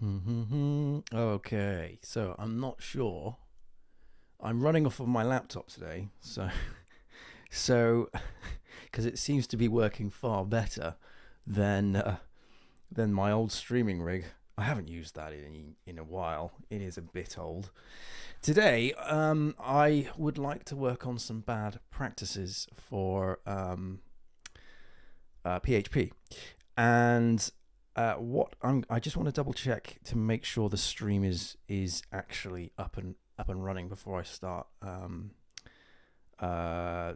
Okay, so I'm not sure. I'm running off of my laptop today, so because it seems to be working far better than my old streaming rig. I haven't used that in a while. It is a bit old. Today, I would like to work on some bad practices for PHP, and I just want to double check to make sure the stream is actually up and running before I start uh,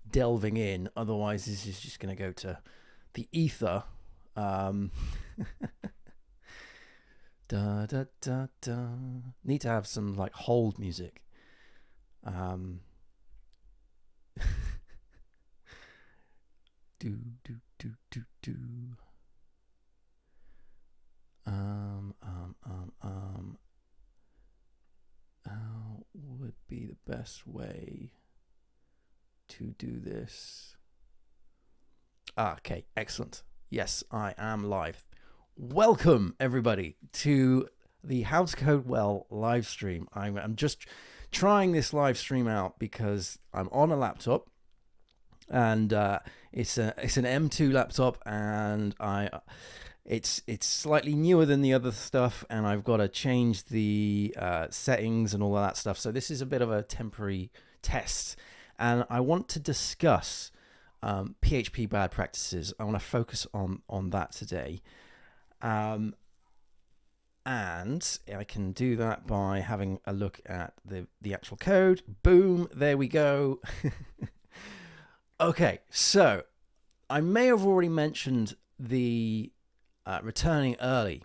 delving in. Otherwise, this is just going to go to the ether. Da da da da. Need to have some like hold music. Do do do do do. How would be the best way to do this? Okay, excellent. Yes, I am live. Welcome, everybody, to the How to Code Well live stream. I'm just trying this live stream out because I'm on a laptop, and it's an M2 laptop, and it's slightly newer than the other stuff, and I've got to change the settings and all of that stuff. So this is a bit of a temporary test, and I want to discuss PHP bad practices. I want to focus on that today. And I can do that by having a look at the actual code. Boom, there we go. Okay, so I may have already mentioned the returning early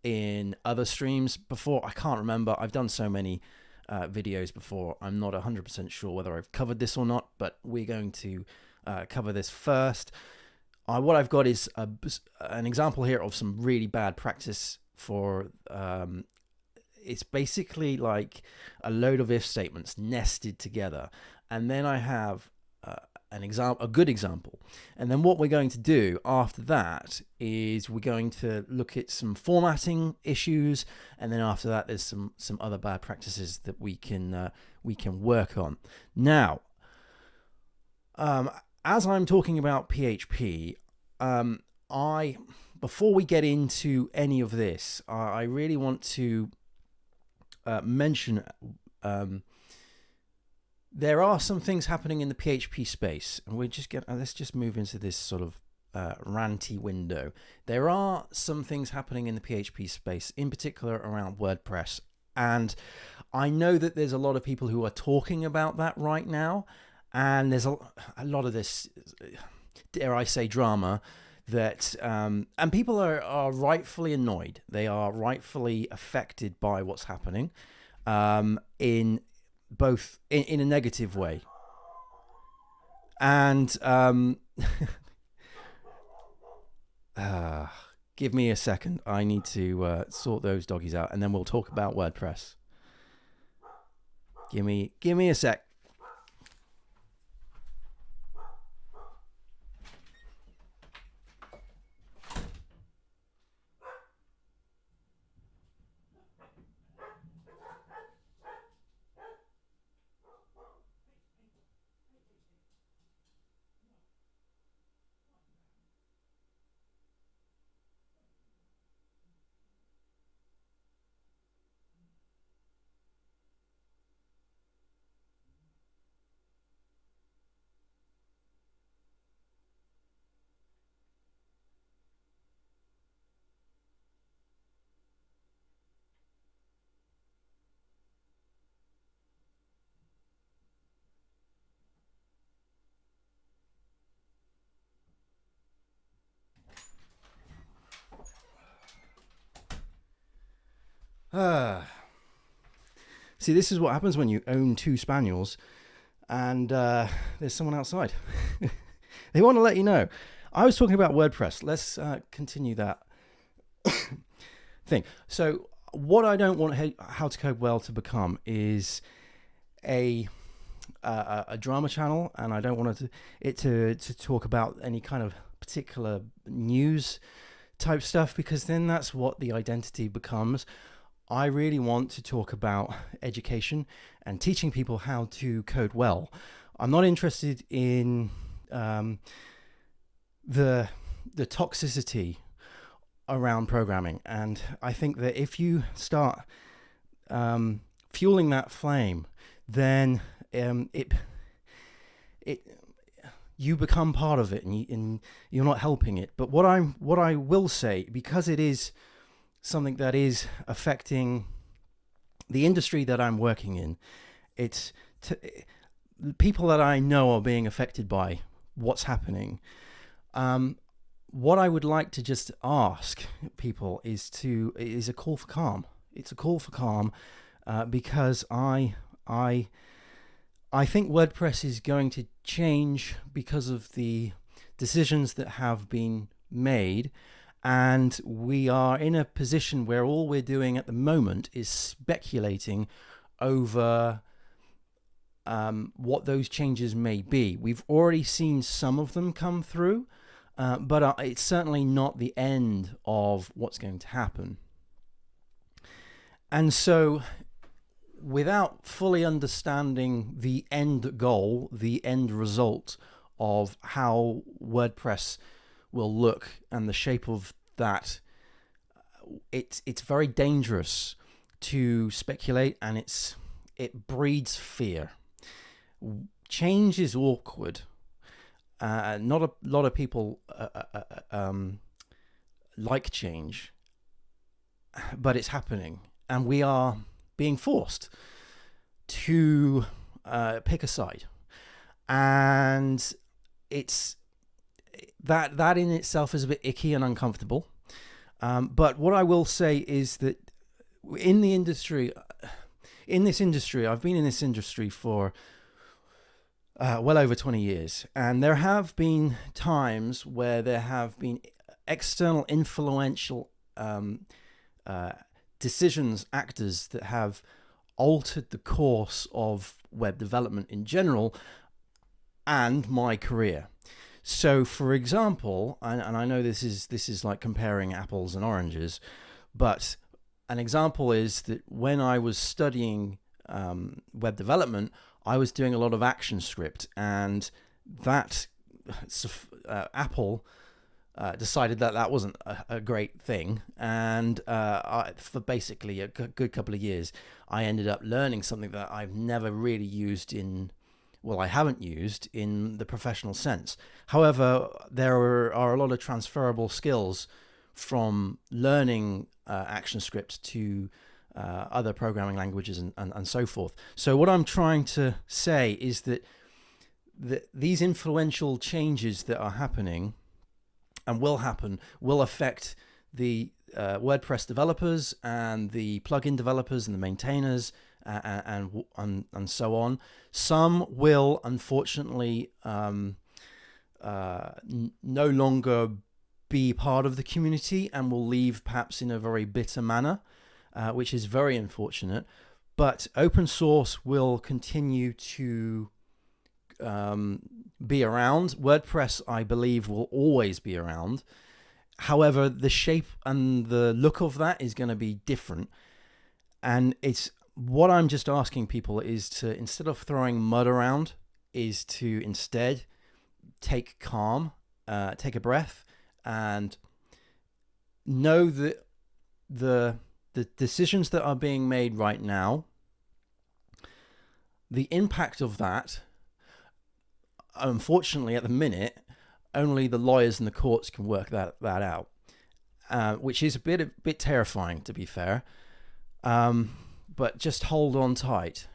in other streams before. I can't remember. I've done so many videos before. I'm not 100% sure whether I've covered this or not, but we're going to cover this first. What I've got is an example here of some really bad practice for it's basically like a load of if statements nested together, and then I have a good example, and then what we're going to do after that is we're going to look at some formatting issues, and then after that there's some other bad practices that we can work on. Now, as I'm talking about PHP, before we get into any of this, I really want to mention there are some things happening in the PHP space, and let's just move into this sort of ranty window. There are some things happening in the PHP space, in particular around WordPress, and I know that there's a lot of people who are talking about that right now, and there's a lot of this, dare I say, drama that and people are rightfully annoyed. They are rightfully affected by what's happening in both in a negative way, and give me a second. I need to sort those doggies out, and then we'll talk about WordPress. Give me a sec. See, this is what happens when you own two spaniels and there's someone outside. They want to let you know. I was talking about WordPress. Let's continue that thing. So what I don't want How to Code Well to become is a drama channel, and I don't want it to talk about any kind of particular news type stuff, because then that's what the identity becomes. I really want to talk about education and teaching people how to code well. I'm not interested in the toxicity around programming, and I think that if you start fueling that flame, then you become part of it, and you're not helping it. But what I will say, because it is something that is affecting the industry that I'm working in, it's people that I know are being affected by what's happening. What I would like to just ask people is a call for calm. It's a call for calm, because I think WordPress is going to change because of the decisions that have been made, and we are in a position where all we're doing at the moment is speculating over what those changes may be. We've already seen some of them come through, but it's certainly not the end of what's going to happen. And so, without fully understanding the end goal, the end result of how WordPress will look and the shape of that, it's very dangerous to speculate, and it breeds fear. Change is awkward. Not a lot of people like change, but it's happening, and we are being forced to pick a side, and it's that in itself is a bit icky and uncomfortable. But what I will say is that in this industry, I've been in this industry for well over 20 years, and there have been times where there have been external influential decisions, actors that have altered the course of web development in general and my career. So, for example, and I know this is like comparing apples and oranges, but an example is that when I was studying web development, I was doing a lot of ActionScript, and that Apple decided that wasn't a great thing, and for basically a good couple of years, I ended up learning something that I've never really used I haven't used in the professional sense. However, there are a lot of transferable skills from learning ActionScript to other programming languages and so forth. So what I'm trying to say is that these influential changes that are happening and will happen will affect the WordPress developers and the plugin developers and the maintainers and so on. Some will unfortunately no longer be part of the community and will leave perhaps in a very bitter manner, which is very unfortunate. But open source will continue to be around. WordPress, I believe, will always be around. However, the shape and the look of that is going to be different. And it's what I'm just asking people is to, instead of throwing mud around, is to instead take calm, take a breath, and know that the decisions that are being made right now, the impact of that, unfortunately, at the minute, only the lawyers and the courts can work that out, which is a bit terrifying, to be fair. But just hold on tight.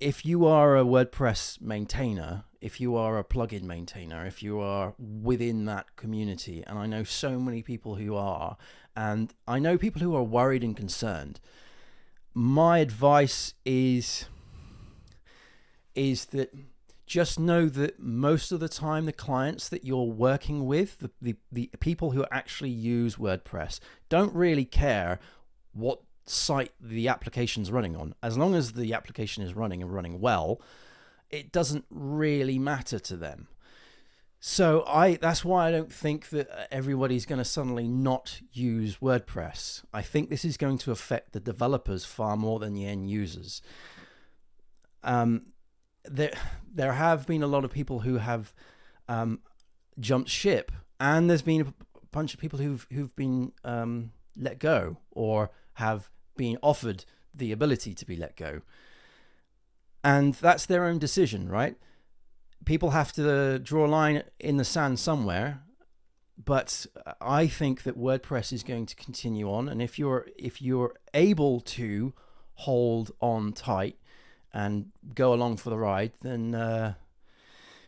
If you are a WordPress maintainer, if you are a plugin maintainer, if you are within that community, and I know so many people who are, and I know people who are worried and concerned, my advice is that just know that most of the time the clients that you're working with, the people who actually use WordPress, don't really care what site the application's running on. As long as the application is running and running well, it doesn't really matter to them. So that's why I don't think that everybody's going to suddenly not use WordPress. I think this is going to affect the developers far more than the end users. There have been a lot of people who have jumped ship, and there's been a bunch of people who've been let go or have been offered the ability to be let go. And that's their own decision, right? People have to draw a line in the sand somewhere, but I think that WordPress is going to continue on. And if you're able to hold on tight and go along for the ride, then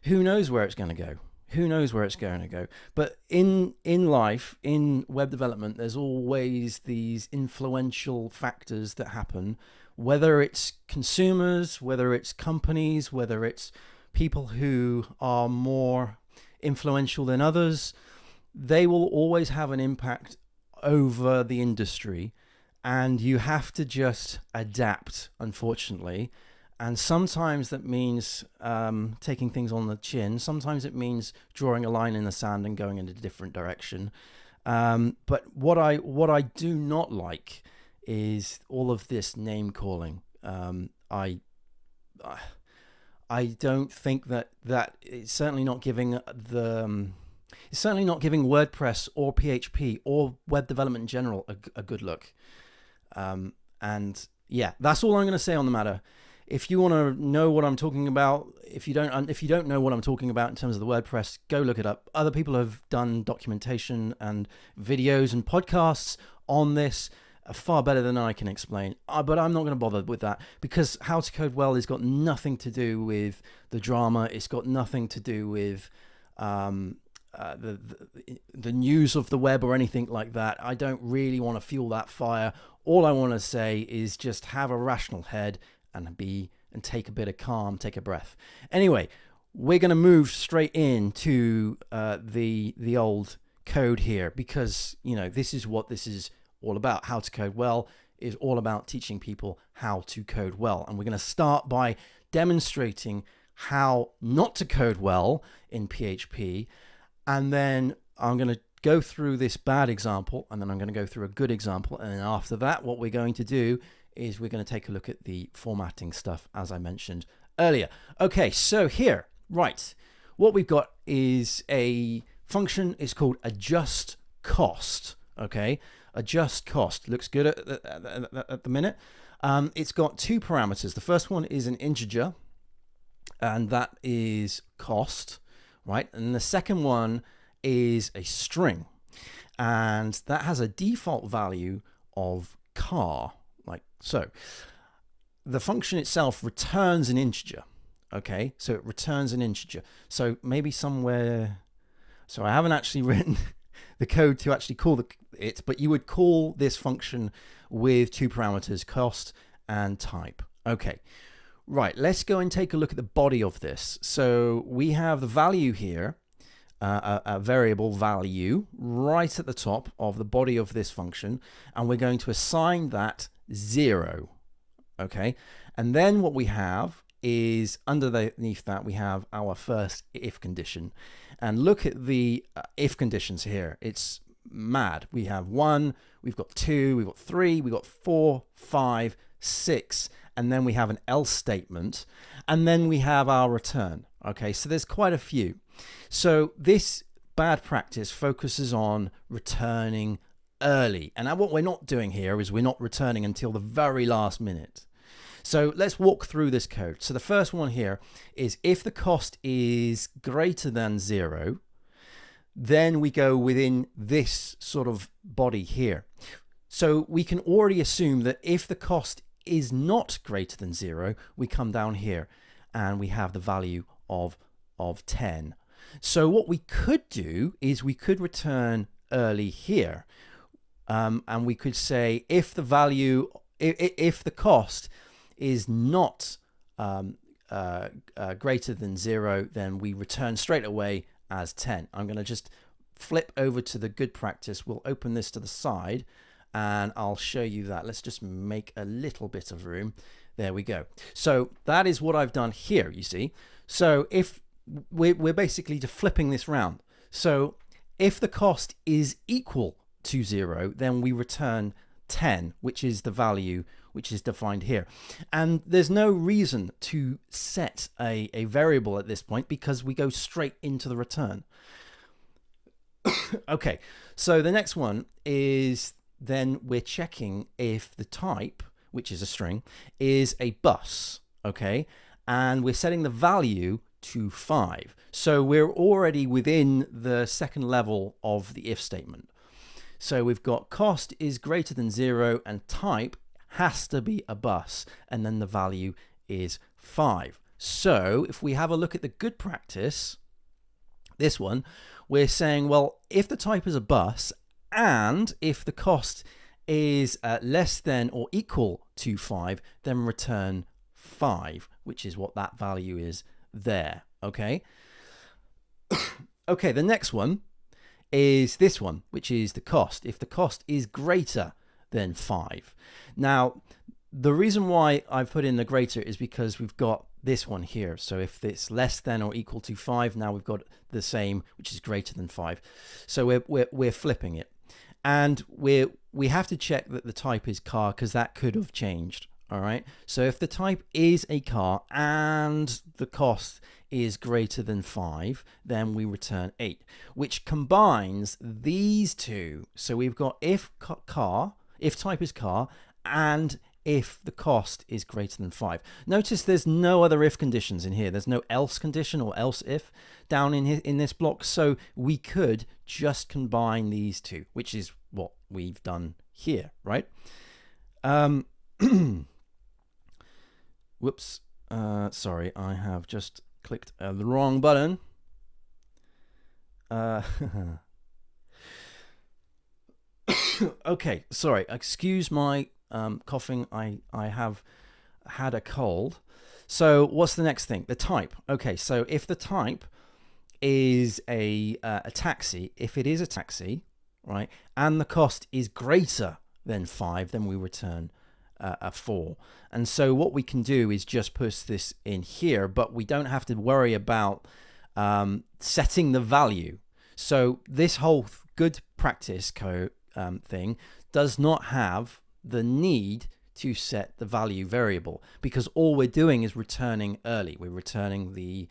who knows where it's going to go? Who knows where it's going to go? But in life, in web development, there's always these influential factors that happen, whether it's consumers, whether it's companies, whether it's people who are more influential than others. They will always have an impact over the industry, and you have to just adapt, unfortunately. And sometimes that means taking things on the chin. Sometimes it means drawing a line in the sand and going in a different direction. But what I do not like is all of this name calling. I don't think that it's certainly not giving it's certainly not giving WordPress or PHP or web development in general a good look. And yeah, that's all I'm going to say on the matter. If you want to know what I'm talking about, if you don't know what I'm talking about in terms of the WordPress, go look it up. Other people have done documentation and videos and podcasts on this far better than I can explain. But I'm not going to bother with that, because How to Code Well has got nothing to do with the drama. It's got nothing to do with the news of the web or anything like that. I don't really want to fuel that fire. All I want to say is just have a rational head and take a bit of calm, take a breath. Anyway, we're going to move straight into the old code here, because this is what this is all about. How to Code Well is all about teaching people how to code well, and we're going to start by demonstrating how not to code well in PHP, and then I'm going to go through this bad example, and then I'm going to go through a good example, and then after that what we're going to do is we're going to take a look at the formatting stuff, as I mentioned earlier. Okay, so here, right, what we've got is a function. It's called adjust cost. Okay, adjust cost looks good at the minute. It's got two parameters. The first one is an integer, and that is cost, right? And the second one is a string, and that has a default value of car. Like so. The function itself returns an integer. Okay, so it returns an integer. So maybe somewhere, so I haven't actually written the code to actually call it, but you would call this function with two parameters, cost and type. Okay, right, let's go and take a look at the body of this. So we have the value here, a variable value right at the top of the body of this function, and we're going to assign that 0. Okay, and then what we have is underneath that we have our first if condition, and look at the if conditions here. It's mad. We have 1, we've got 2, we've got 3, we've got 4, 5, 6, and then we have an else statement, and then we have our return. Okay, so there's quite a few. So this bad practice focuses on returning early, and what we're not doing here is we're not returning until the very last minute. So let's walk through this code. So the first one here is if the cost is greater than 0, then we go within this sort of body here. So we can already assume that if the cost is not greater than 0, we come down here and we have the value of 10. So what we could do is we could return early here. And we could say if the value, if the cost is not greater than 0, then we return straight away as 10. I'm going to just flip over to the good practice. We'll open this to the side and I'll show you that. Let's just make a little bit of room. There we go. So that is what I've done here, you see. So if we're basically just flipping this round. So if the cost is equal to 0, then we return 10, which is the value which is defined here. And there's no reason to set a variable at this point because we go straight into the return. Okay, so the next one is then we're checking if the type, which is a string, is a bus, okay? And we're setting the value to 5. So we're already within the second level of the if statement. So we've got cost is greater than 0 and type has to be a bus, and then the value is 5. So if we have a look at the good practice, this one, we're saying, well, if the type is a bus and if the cost is less than or equal to 5, then return 5, which is what that value is there, okay? Okay, the next one is this one, which is the cost. If the cost is greater than 5. Now, the reason why I've put in the greater is because we've got this one here. So if it's less than or equal to 5, now we've got the same, which is greater than 5. So we're flipping it. And we have to check that the type is car because that could have changed. All right. So if the type is a car and the cost is greater than 5, then we return 8, which combines these two. So we've got if type is car, and if the cost is greater than 5. Notice there's no other if conditions in here. There's no else condition or else if down in this block. So we could just combine these two, which is what we've done here, right? Whoops. Sorry, I have just clicked the wrong button. Okay, sorry. Excuse my coughing. I have had a cold. So what's the next thing? The type. Okay, so if the type is a taxi, if it is a taxi, right, and the cost is greater than 5, then we return a 4. And so what we can do is just push this in here, but we don't have to worry about setting the value. So this whole good practice thing does not have the need to set the value variable because all we're doing is returning early. We're returning the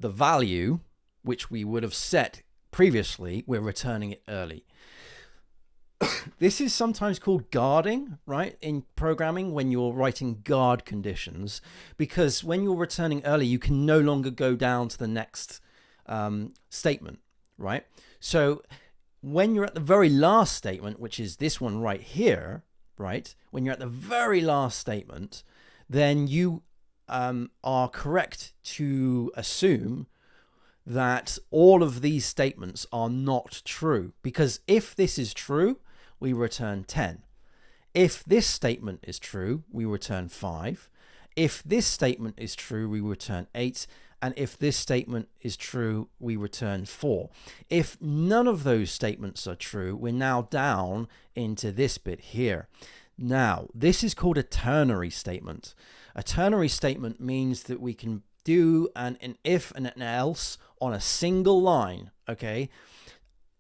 value which we would have set previously. We're returning it early. This is sometimes called guarding, right, in programming when you're writing guard conditions, because when you're returning early, you can no longer go down to the next statement, right? So when you're at the very last statement, which is this one right here, right, when you're at the very last statement, then you are correct to assume that all of these statements are not true, because if this is true, we return 10. If this statement is true, we return 5. If this statement is true, we return 8. And if this statement is true, we return 4. If none of those statements are true, we're now down into this bit here. Now, this is called a ternary statement. A ternary statement means that we can do an if and an else on a single line, okay?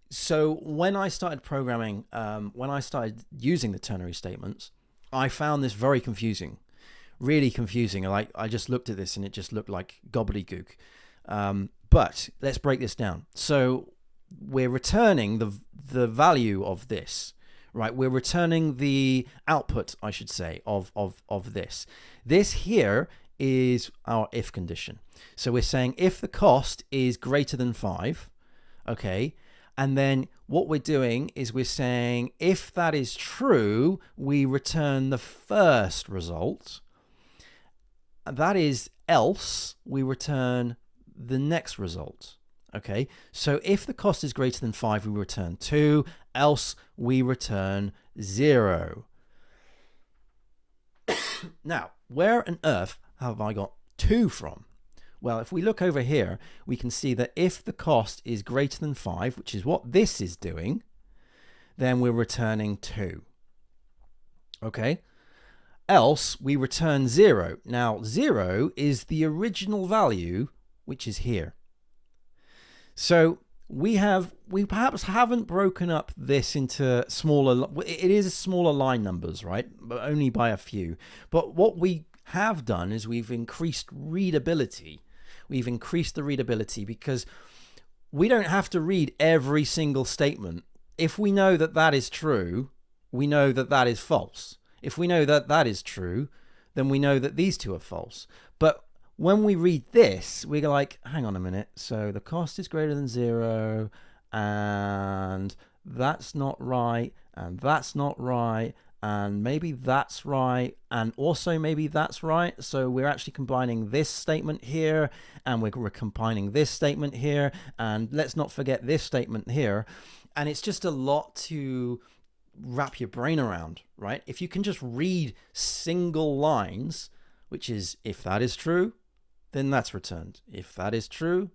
So when I started programming, when I started using the ternary statements, I found this very confusing, really confusing. I just looked at this and it just looked like gobbledygook. But let's break this down. So we're returning the value of this, right? We're returning the output, I should say, of this. This here is our if condition. So we're saying if the cost is greater than 5, okay, and then what we're doing is we're saying if that is true, we return the first result. That is else, we return the next result. Okay, so if the cost is greater than 5, we return 2, else we return 0. Now, where on earth have I got 2 from? Well, if we look over here, we can see that if the cost is greater than 5, which is what this is doing, then we're returning 2. Okay? else we return 0. Now 0 is the original value, which is here. So we perhaps haven't broken up this into smaller, it is smaller line numbers, right? But only by a few. But what we have done is we've increased readability. We've increased the readability because we don't have to read every single statement. If we know that that is true, we know that that is false. If we know that that is true, then we know that these two are false. But when we read this, we're like, hang on a minute. So the cost is greater than 0, and that's not right, and that's not right, and maybe that's right, and also maybe that's right. So we're actually combining this statement here, and we're combining this statement here, and let's not forget this statement here. And it's just a lot to wrap your brain around, right? If you can just read single lines, which is, if that is true, then that's returned. If that is true,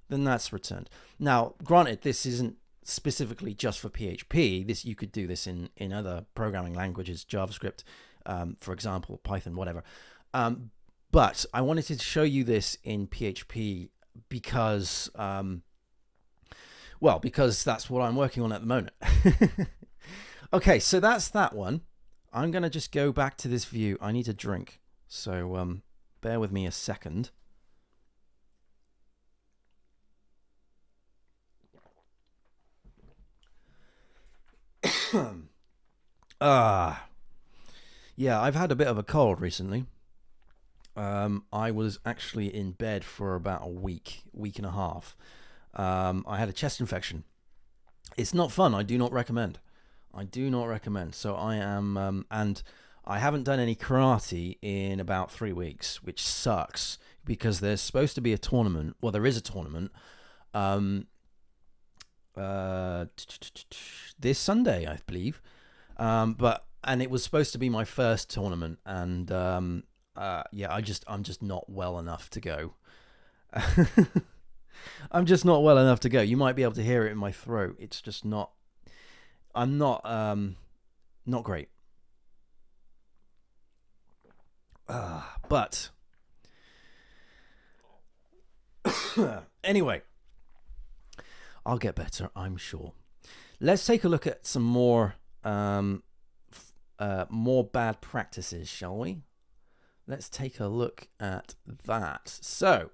then that's returned. Now, granted, this isn't specifically just for PHP. This, you could do this in other programming languages, JavaScript, for example, Python, whatever. But I wanted to show you this in PHP because, well, because that's what I'm working on at the moment. Okay, so that's that one. I'm going to just go back to this view. I need a drink, so bear with me a second. Yeah, I've had a bit of a cold recently. I was actually in bed for about a week and a half. I had a chest infection. It's not fun. I do not recommend. I do not recommend. So I am, and I haven't done any karate in about 3 weeks, which sucks because there's supposed to be a tournament. Well, there is a tournament this Sunday, I believe. And it was supposed to be my first tournament, and yeah, I'm just not well enough to go. I'm just not well enough to go. You might be able to hear it in my throat. It's just not. I'm not great. But anyway, I'll get better, I'm sure. Let's take a look at some more bad practices, shall we? Let's take a look at that. So,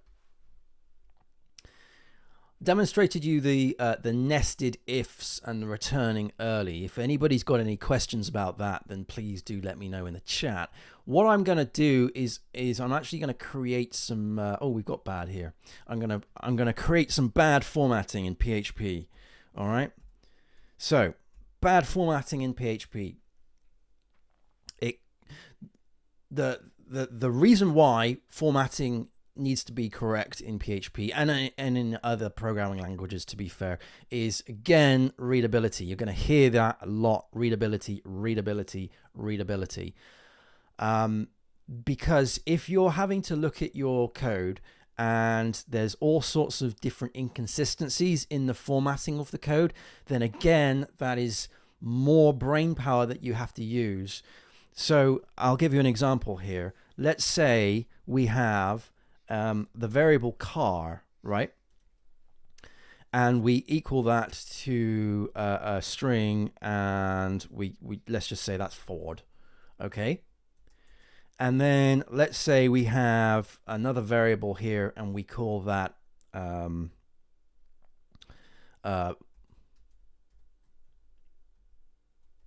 demonstrated you the nested ifs and the returning early. If anybody's got any questions about that, then please do let me know in the chat. What I'm going to do is I'm actually going to create some. Oh, we've got bad here. I'm gonna create some bad formatting in PHP. All right. So, bad formatting in PHP. The reason why formatting needs to be correct in PHP and in other programming languages, to be fair, is again readability. You're going to hear that a lot. Readability. Because if you're having to look at your code and there's all sorts of different inconsistencies in the formatting of the code, then again, that is more brain power that you have to use. So I'll give you an example here. Let's say we have the variable car, right? And we equal that to a string, and we let's just say that's Ford, okay? And then let's say we have another variable here, and we call that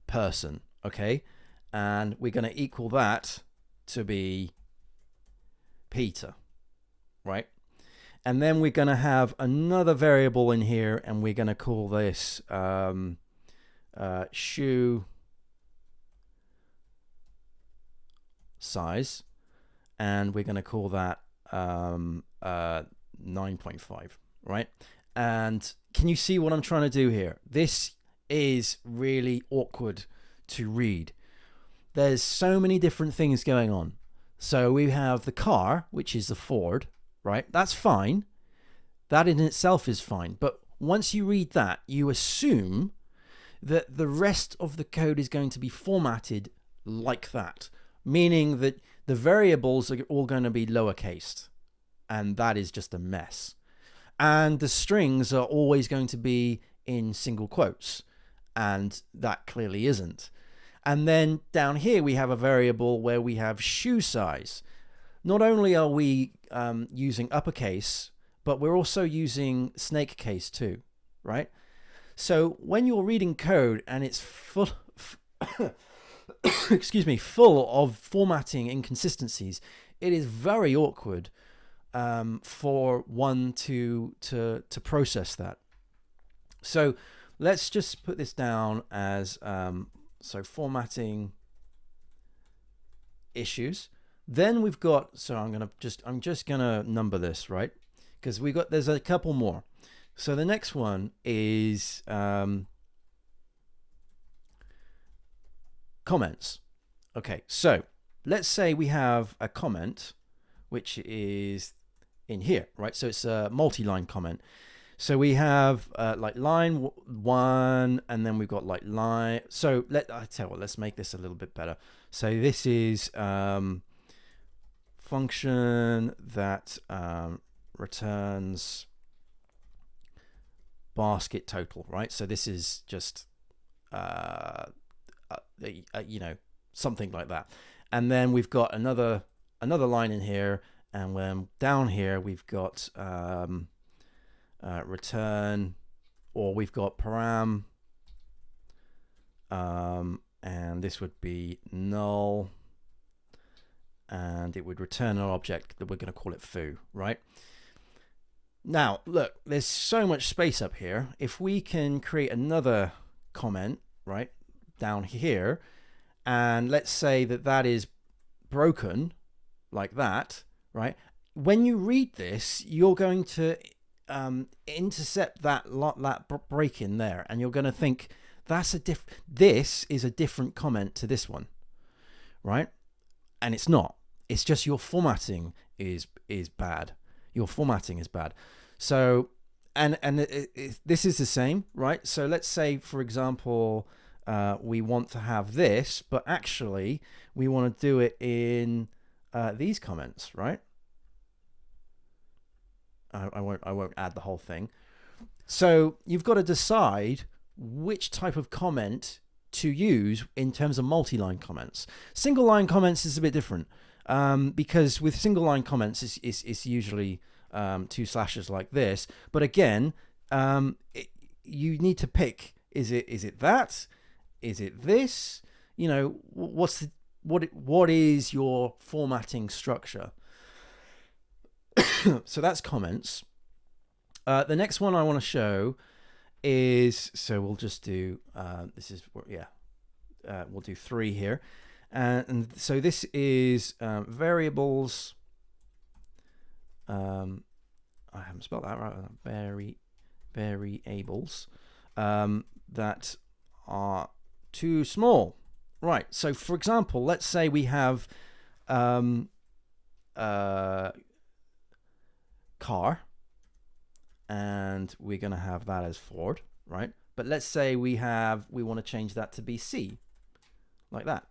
person, okay? And we're going to equal that to be Peter, right? And then we're going to have another variable in here, and we're going to call this shoe size, and we're going to call that 9.5, right? And can you see what I'm trying to do here? This is really awkward to read. There's so many different things going on. So we have the car, which is the Ford, right? That's fine. That in itself is fine. But once you read that, you assume that the rest of the code is going to be formatted like that, meaning that the variables are all going to be lowercase, and that is just a mess. And the strings are always going to be in single quotes, and that clearly isn't. And then down here we have a variable where we have shoe size. Not only are we using uppercase, but we're also using snake case too, right? So when you're reading code and it's full excuse me, full of formatting inconsistencies, it is very awkward for one to process that. So let's just put this down as so formatting issues. Then we've got, so I'm just gonna number this, right? Because there's a couple more. So the next one is comments. Okay, so let's say we have a comment which is in here, right? So it's a multi-line comment. So we have like line 1, and then we've got like line. So I tell you what, let's make this a little bit better. So this is function that returns basket total, right? So this is just you know, something like that. And then we've got another line in here, and when down here we've got return, or we've got param, and this would be null, and it would return an object that we're going to call it foo, right? Now look, there's so much space up here. If we can create another comment right down here, and let's say that is broken like that, right? When you read this, you're going to intercept that break in there, and you're going to think this is a different comment to this one, right? And it's not. It's just your formatting is bad. Your formatting is bad. So and this is the same, right? So let's say, for example, we want to have this, but actually we want to do it in these comments, right? I won't add the whole thing. So you've got to decide which type of comment to use in terms of multi-line comments. Single line comments is a bit different, because with single line comments it's usually 2 slashes like this. But again, you need to pick: is it that? Is it this? You know, what is your formatting structure? So that's comments. The next one I want to show is, so we'll just do we'll do 3 here, and so this is variables. I haven't spelled that right. Variables that are too small, right? So for example, let's say we have car, and we're going to have that as Ford, right? But let's say we want to change that to be C, like that.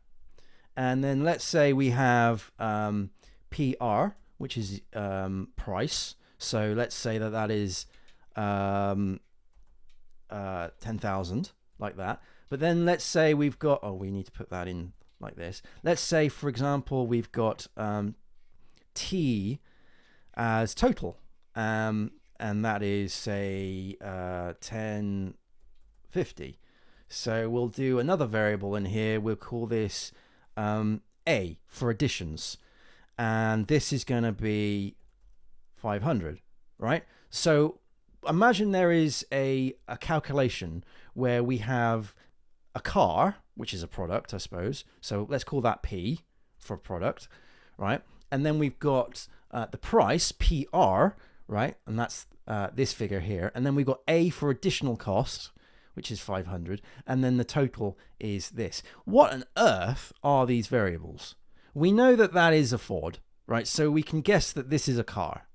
And then let's say we have PR, which is price. So let's say that is 10,000, like that. But then let's say we've got, we need to put that in like this. Let's say, for example, we've got T as total, and that is, say, 1050. So we'll do another variable in here. We'll call this A for additions, and this is going to be 500, right? So imagine there is a calculation where we have a car, which is a product, I suppose. So let's call that P for product, right? And then we've got the price, PR, right? And that's this figure here. And then we've got A for additional cost, which is 500. And then the total is this. What on earth are these variables? We know that is a Ford, right? So we can guess that this is a car.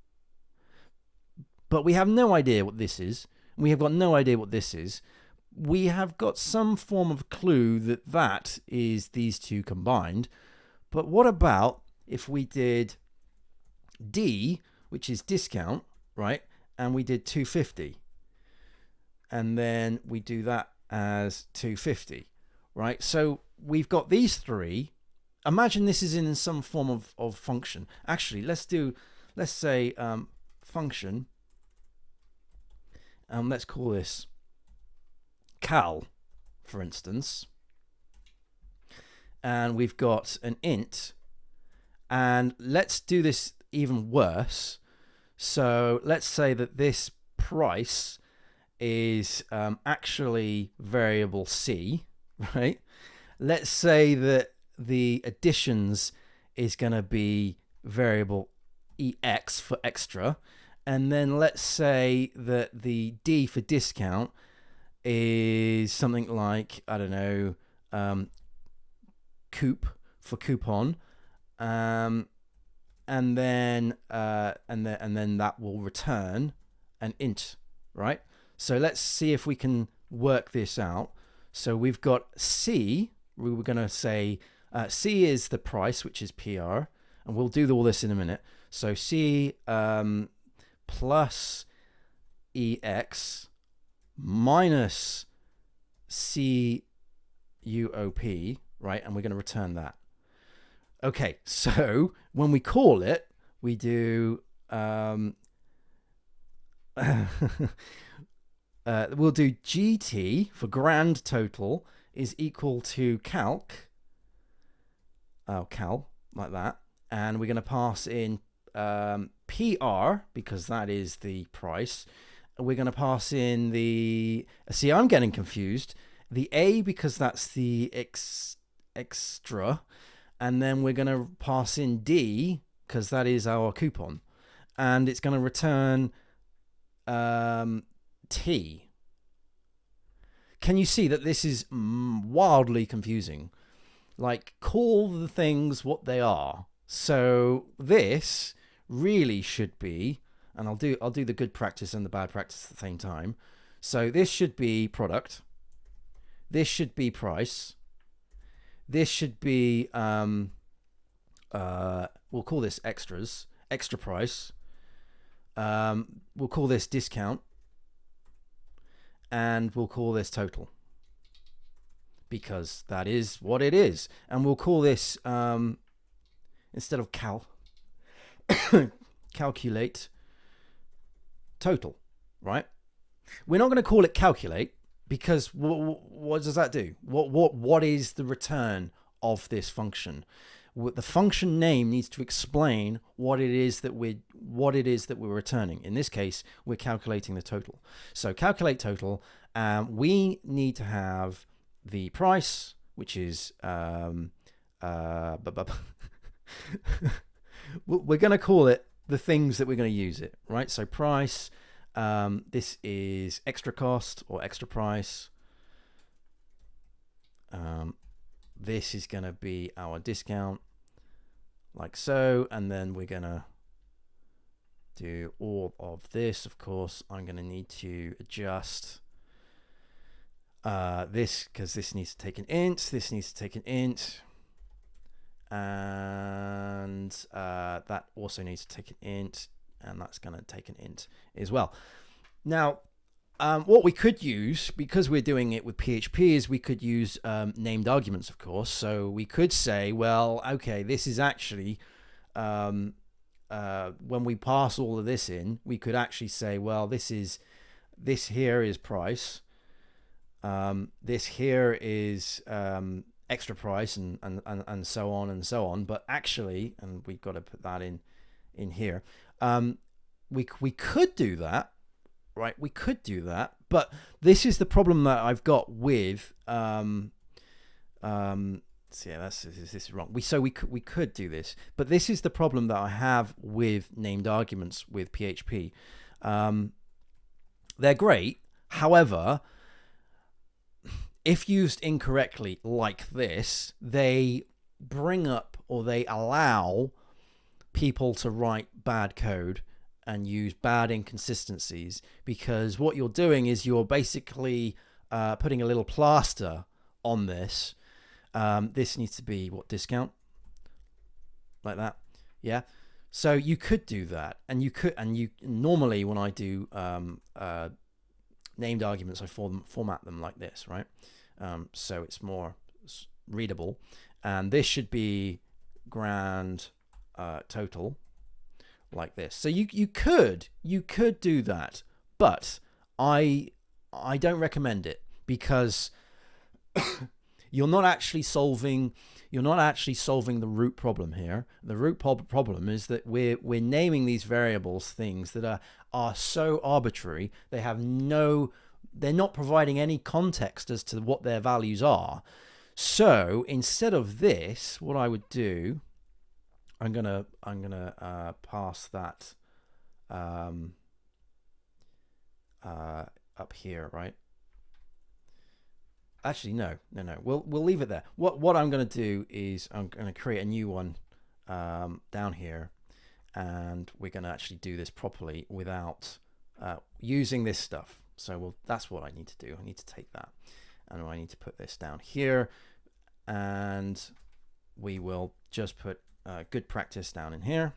But we have no idea what this is. We have got no idea what this is. We have got some form of clue that is these two combined, But what about if we did D, which is discount, right? And we did 250. And then we do that as 250, right? So we've got these three. Imagine this is in some form of function. Actually, let's say function. Let's call this cal, for instance. And we've got an int. And let's do this even worse. So let's say that this price is actually variable C, right? Let's say that the additions is going to be variable EX for extra. And then let's say that the D for discount is something like, I don't know, coop for coupon. And then that will return an int, right? So let's see if we can work this out. So we've got C. We were going to say C is the price, which is PR, and we'll do all this in a minute. So C plus EX minus CUOP, right? And we're going to return that. Okay, so when we call it, we do we'll do GT for grand total is equal to calc like that, and we're going to pass in PR because that is the price. We're going to pass in the, see, I'm getting confused, the A because that's the extra, and then we're going to pass in D because that is our coupon, and it's going to return T. Can you see that this is wildly confusing? Like, call the things what they are. So this really should be, and I'll do the good practice and the bad practice at the same time. So this should be product. This should be price. This should be we'll call this extras, extra price. We'll call this discount, and we'll call this total because that is what it is. And we'll call this instead of calculate total, right? We're not going to call it calculate because what does that do? What is the return of this function? The function name needs to explain what it is that we're returning. In this case, we're calculating the total. So calculate total. We need to have the price, which is we're going to call it the things that we're going to use it, right? So price. This is extra cost or extra price. This is going to be our discount, like so, and then we're going to do all of this. Of course, I'm going to need to adjust this because this needs to take an int, this needs to take an int, and that also needs to take an int, and that's going to take an int as well. Now, what we could use, because we're doing it with PHP, is we could use named arguments, of course. So we could say, well, okay, this is actually, when we pass all of this in, we could actually say, well, this here is price. This here is extra price, and so on and so on. But actually, and we've got to put that in here. We could do that. Right, we could do that, but this is the problem that I've got with so yeah, this is wrong. We could do this, but this is the problem that I have with named arguments with PHP. They're great, however, if used incorrectly like this, they bring up or they allow people to write bad code and use bad inconsistencies, because what you're doing is you're basically putting a little plaster on this. This needs to be what, discount, like that. Yeah. So you could do that, and you normally when I do named arguments, I format them like this, right? So it's more readable, and this should be grand total like this. So you could do that, but I don't recommend it, because you're not actually solving the root problem here. The root problem is that we're naming these variables things that are so arbitrary. They're not providing any context as to what their values are. So instead of this, what I would do, I'm gonna pass that up here, right? Actually, no. We'll leave it there. What I'm going to do is I'm going to create a new one down here, and we're going to actually do this properly without using this stuff. So that's what I need to do. I need to take that, and I need to put this down here, and we will just put good practice down in here,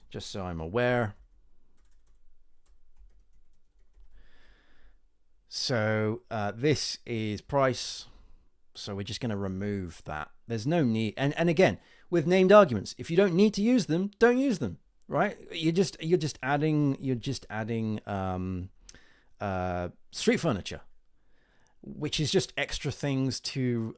just so I'm aware. So this is price, so we're just going to remove that. There's no need, and again, with named arguments, if you don't need to use them, don't use them, right? You're just adding street furniture, which is just extra things to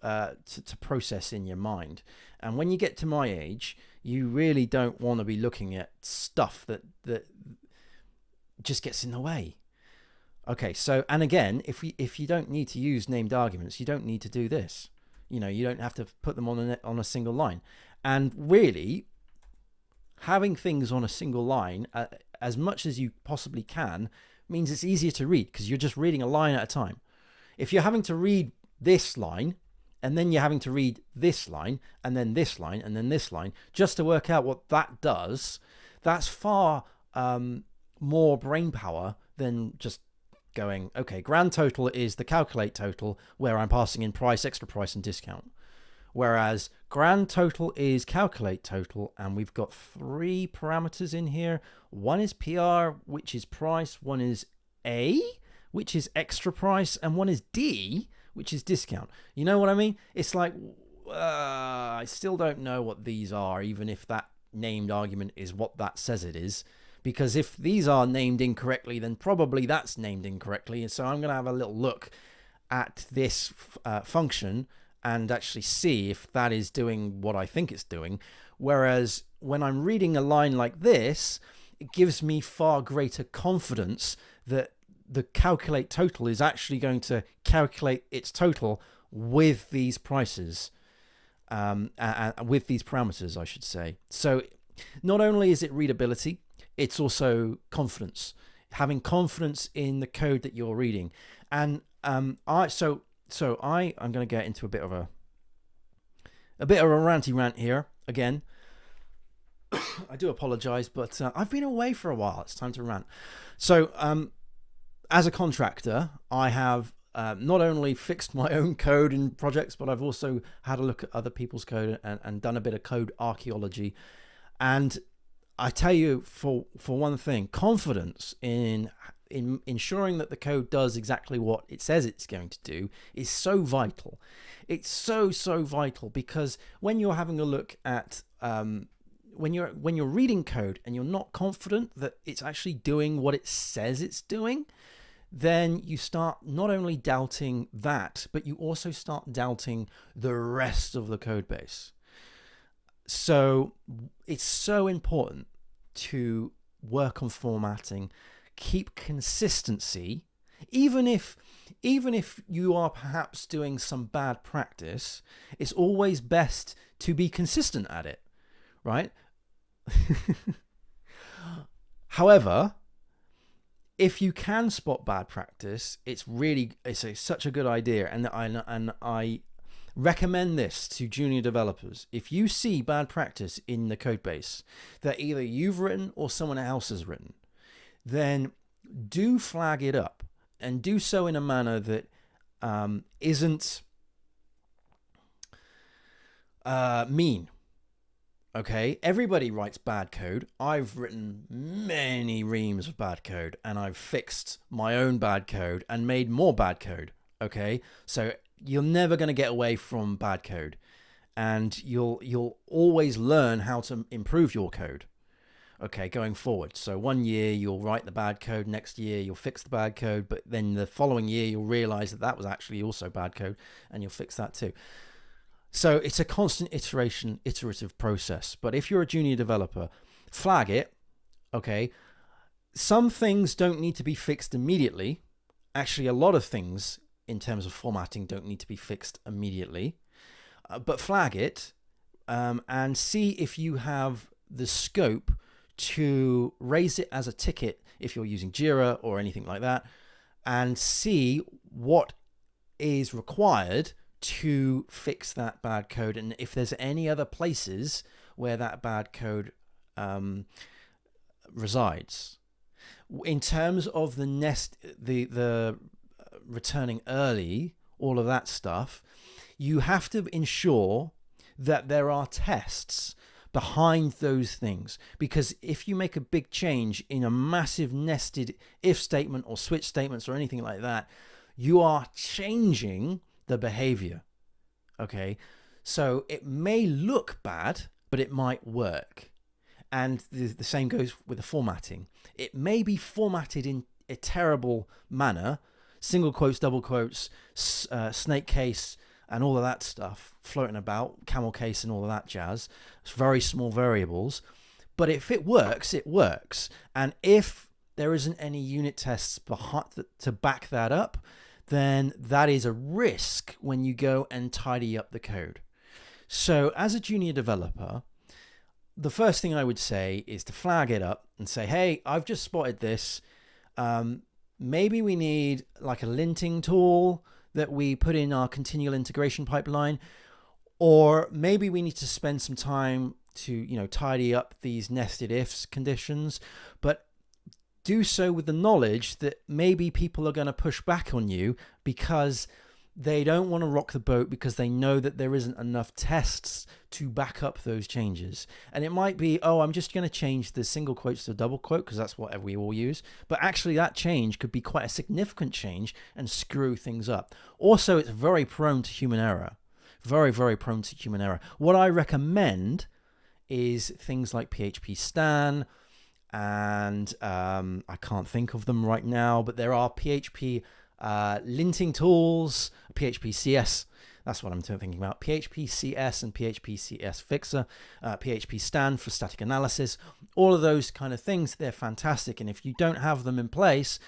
process in your mind. And when you get to my age, you really don't want to be looking at stuff that just gets in the way. Okay, so, and again, if you don't need to use named arguments, you don't need to do this. You don't have to put them on a single line. And really, having things on a single line, as much as you possibly can, means it's easier to read, because you're just reading a line at a time. If you're having to read this line, and then you're having to read this line, and then this line, and then this line, just to work out what that does, that's far more brain power than just going, okay, grand total is the calculate total, where I'm passing in price, extra price, and discount. Whereas grand total is calculate total, and we've got 3 parameters in here. One is PR, which is price. One is A, which is extra price. And one is D, which is discount. You know what I mean? It's like, I still don't know what these are, even if that named argument is what that says it is. Because if these are named incorrectly, then probably that's named incorrectly. And so I'm going to have a little look at this function and actually see if that is doing what I think it's doing. Whereas when I'm reading a line like this, it gives me far greater confidence that the calculate total is actually going to calculate its total with these prices, with these parameters, I should say. So not only is it readability, it's also confidence, having confidence in the code that you're reading. And I'm going to get into a bit of a ranty rant here again. I do apologize, but I've been away for a while. It's time to rant. So as a contractor, I have not only fixed my own code in projects, but I've also had a look at other people's code and done a bit of code archaeology. And I tell you, for one thing, confidence in ensuring that the code does exactly what it says it's going to do is so vital. It's so vital, because when you're having a look at when you're reading code and you're not confident that it's actually doing what it says it's doing, then you start not only doubting that, but you also start doubting the rest of the code base. So it's so important to work on formatting, keep consistency, even if you are perhaps doing some bad practice. It's always best to be consistent at it, right? However, if you can spot bad practice, it's such a good idea, and I recommend this to junior developers. If you see bad practice in the code base that either you've written or someone else has written, then do flag it up, and do so in a manner that isn't mean, Okay, everybody writes bad code. I've written many reams of bad code, and I've fixed my own bad code and made more bad code. Okay, so you're never going to get away from bad code, and you'll always learn how to improve your code. Okay, going forward. So one year you'll write the bad code, next year you'll fix the bad code, but then the following year you'll realize that that was actually also bad code, and you'll fix that too. So it's a constant iterative process. But if you're a junior developer, flag it. Okay. Some things don't need to be fixed immediately. Actually, a lot of things in terms of formatting don't need to be fixed immediately. But flag it and see if you have the scope to raise it as a ticket if you're using Jira or anything like that, and see what is required to fix that bad code, and if there's any other places where that bad code resides. In terms of the returning early, all of that stuff, you have to ensure that there are tests behind those things, because if you make a big change in a massive nested if statement or switch statements or anything like that, you are changing the behavior. Okay, so it may look bad, but it might work. And the same goes with the formatting. It may be formatted in a terrible manner, single quotes, double quotes, snake case, and all of that stuff floating about, camel case and all of that jazz. It's very small variables. But if it works, it works. And if there isn't any unit tests to back that up, then that is a risk when you go and tidy up the code. So as a junior developer, the first thing I would say is to flag it up and say, hey, I've just spotted this. Maybe we need like a linting tool that we put in our continual integration pipeline, or maybe we need to spend some time to, tidy up these nested ifs conditions, but do so with the knowledge that maybe people are going to push back on you because they don't want to rock the boat, because they know that there isn't enough tests to back up those changes. And it might be, oh, I'm just going to change the single quotes to double quote because that's what we all use. But actually that change could be quite a significant change and screw things up. Also, it's very prone to human error. Very, very prone to human error. What I recommend is things like PHP Stan, and I can't think of them right now, but there are PHP linting tools, PHP CS, that's what I'm thinking about, PHP CS and PHP CS Fixer, PHP Stan for static analysis, all of those kind of things. They're fantastic. And if you don't have them in place,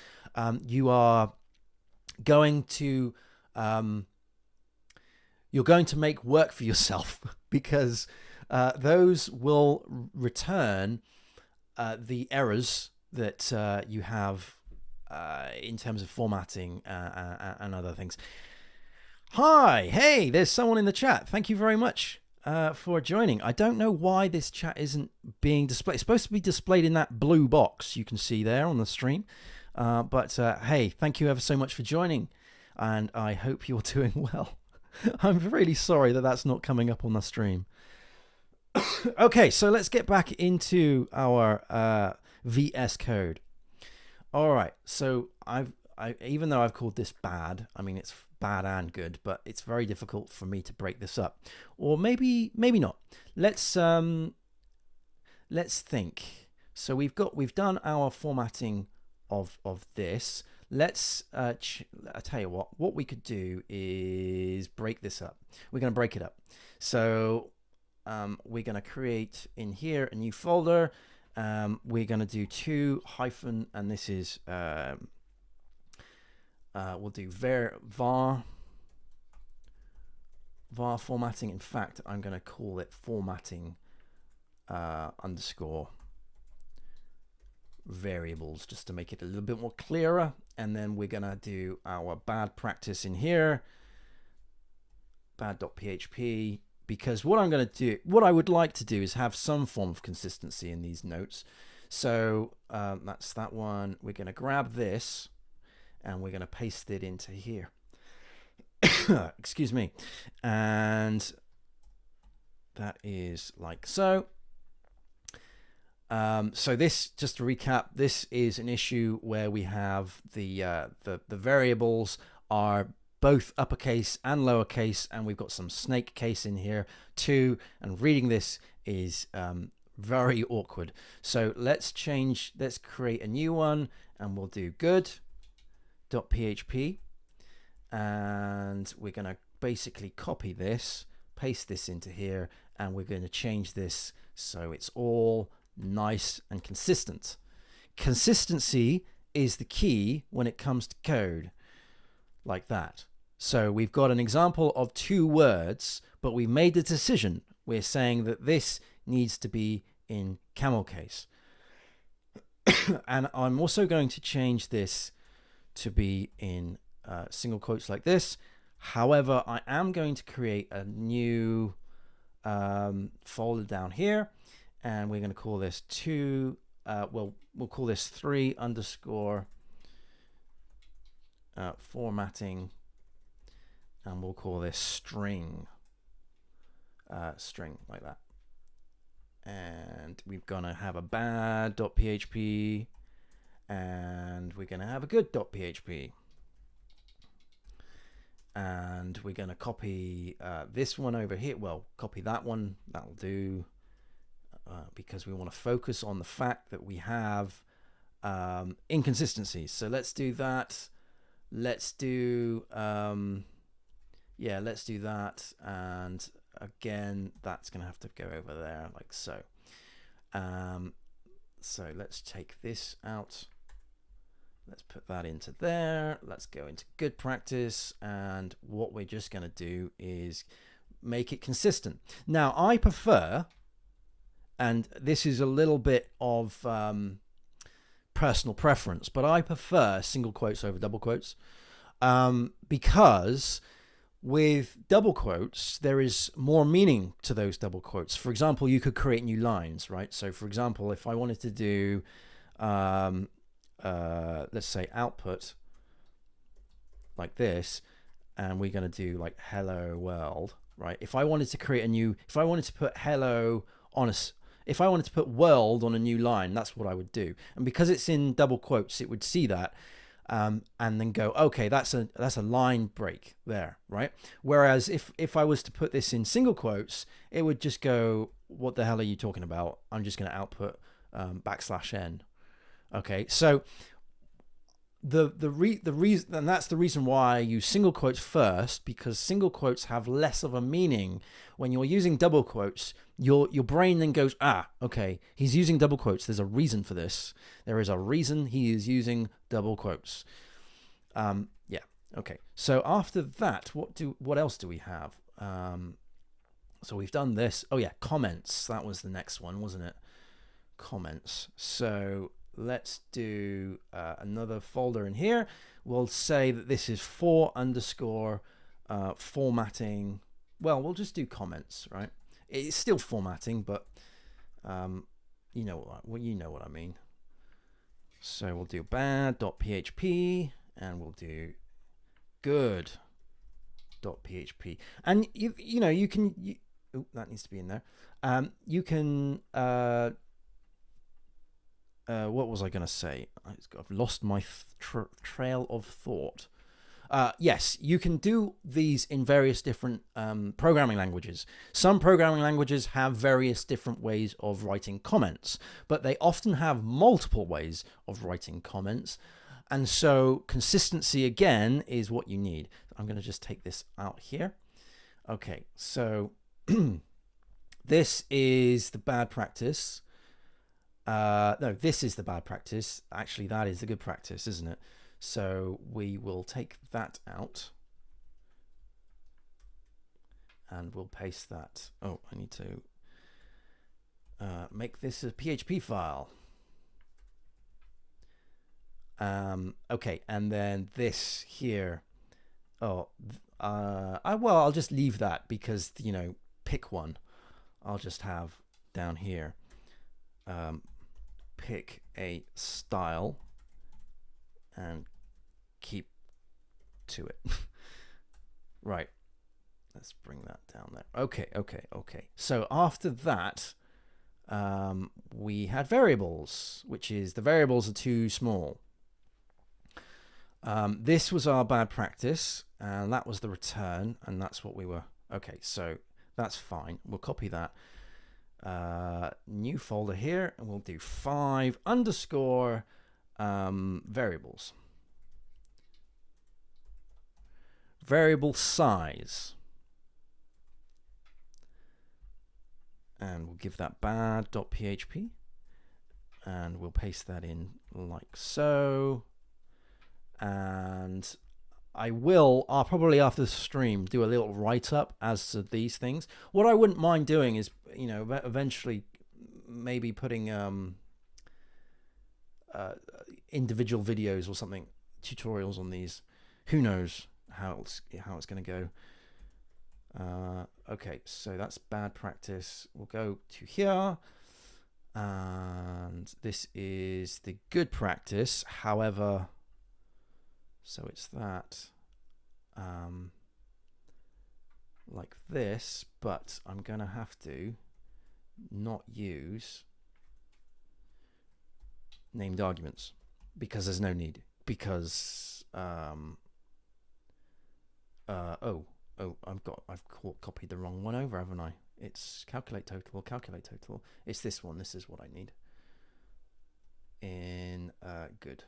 you are going to you're going to make work for yourself, because those will return the errors that you have in terms of formatting and other things. Hi, hey, there's someone in the chat. Thank you very much for joining. I don't know why this chat isn't being displayed. It's supposed to be displayed in that blue box you can see there on the stream. But hey, thank you ever so much for joining, and I hope you're doing well. I'm really sorry that that's not coming up on the stream. Okay, so let's get back into our VS Code. All right, so I even though I've called this bad, I mean it's bad and good, but it's very difficult for me to break this up, or maybe not. Let's think. So we've done our formatting of this. Let's I tell you what we could do is break this up. We're going to break it up. So we're going to create in here a new folder. We're going to do 2 hyphen, and this is we'll do var formatting. In fact, I'm going to call it formatting underscore variables, just to make it a little bit more clearer. And then we're going to do our bad practice in here, bad.php, because what I would like to do is have some form of consistency in these notes. So that's that one. We're going to grab this and we're going to paste it into here. Excuse me. And that is like so. So this, just to recap, this is an issue where we have the variables are both uppercase and lowercase, and we've got some snake case in here too, and reading this is very awkward. So let's create a new one, and we'll do good.php, and we're going to basically copy this, paste this into here, and we're going to change this so it's all nice and consistent. Consistency is the key when it comes to code, like that. So we've got an example of 2 words, but we made the decision. We're saying that this needs to be in camel case. And I'm also going to change this to be in single quotes like this. However, I am going to create a new folder down here, and we're going to call this we'll call this 3 underscore formatting, and we'll call this string like that. And we're going to have a bad.php, and we're going to have a good.php. And we're going to copy this one over here. Well, copy that one. That'll do. Because we want to focus on the fact that we have inconsistencies. So let's do that. Let's do let's do that. And again, that's going to have to go over there like so. So let's take this out. Let's put that into there. Let's go into good practice. And what we're just going to do is make it consistent. Now, I prefer, and this is a little bit of personal preference, but I prefer single quotes over double quotes, because with double quotes, there is more meaning to those double quotes. For example, you could create new lines, right? So for example, if I wanted to do, let's say output like this, and we're going to do like hello world, right? If I wanted to create a new, if I wanted to put hello on a, if I wanted to put world on a new line, that's what I would do. And because it's in double quotes, it would see that and then go, okay, that's a line break there, right? Whereas if I was to put this in single quotes, it would just go, what the hell are you talking about? I'm just going to output \n. Okay, so the reason, and that's the reason why I use single quotes first, because single quotes have less of a meaning. When you're using double quotes, your brain then goes, okay, he's using double quotes. There's a reason for this. There is a reason he is using double quotes. Yeah, okay. So after that, what else do we have? So we've done this. Oh yeah, comments. That was the next one, wasn't it? Comments. So let's do another folder in here. We'll say that this is 4 underscore formatting. Well, we'll just do comments, right? It's still formatting, but you know what I mean. So we'll do bad.php, and we'll do good.php. And you know you can oh, that needs to be in there. You can what was I going to say? I've lost my trail of thought. Yes, you can do these in various different programming languages. Some programming languages have various different ways of writing comments, but they often have multiple ways of writing comments. And so consistency, again, is what you need. I'm going to just take this out here. Okay, so this is the bad practice. No, this is the bad practice. Actually, that is the good practice, isn't it? So we will take that out, and we'll paste that. Oh, I need to make this a PHP file. Okay, and then this here. Oh, well, I'll just leave that because, you know, pick one. I'll just have down here. Pick a style and keep to it. Right. let's bring that down there. Okay. So after that, we had variables, which is the variables are too small. This was our bad practice, and that was the return, and that's what we were. Okay, so that's fine. We'll copy that. New folder here, and we'll do 5 underscore variables. Variable size. And we'll give that bad.php, and we'll paste that in like so. And I'll probably after the stream do a little write-up as to these things. What I wouldn't mind doing is, you know, eventually maybe putting individual videos or something, tutorials on these. Who knows how it's going to go. Okay, so that's bad practice. We'll go to here, and this is the good practice. However, so it's that like this, but I'm gonna have to not use named arguments because there's no need, because I've copied the wrong one over, haven't I? It's calculate total. It's this one. This is what I need. In good.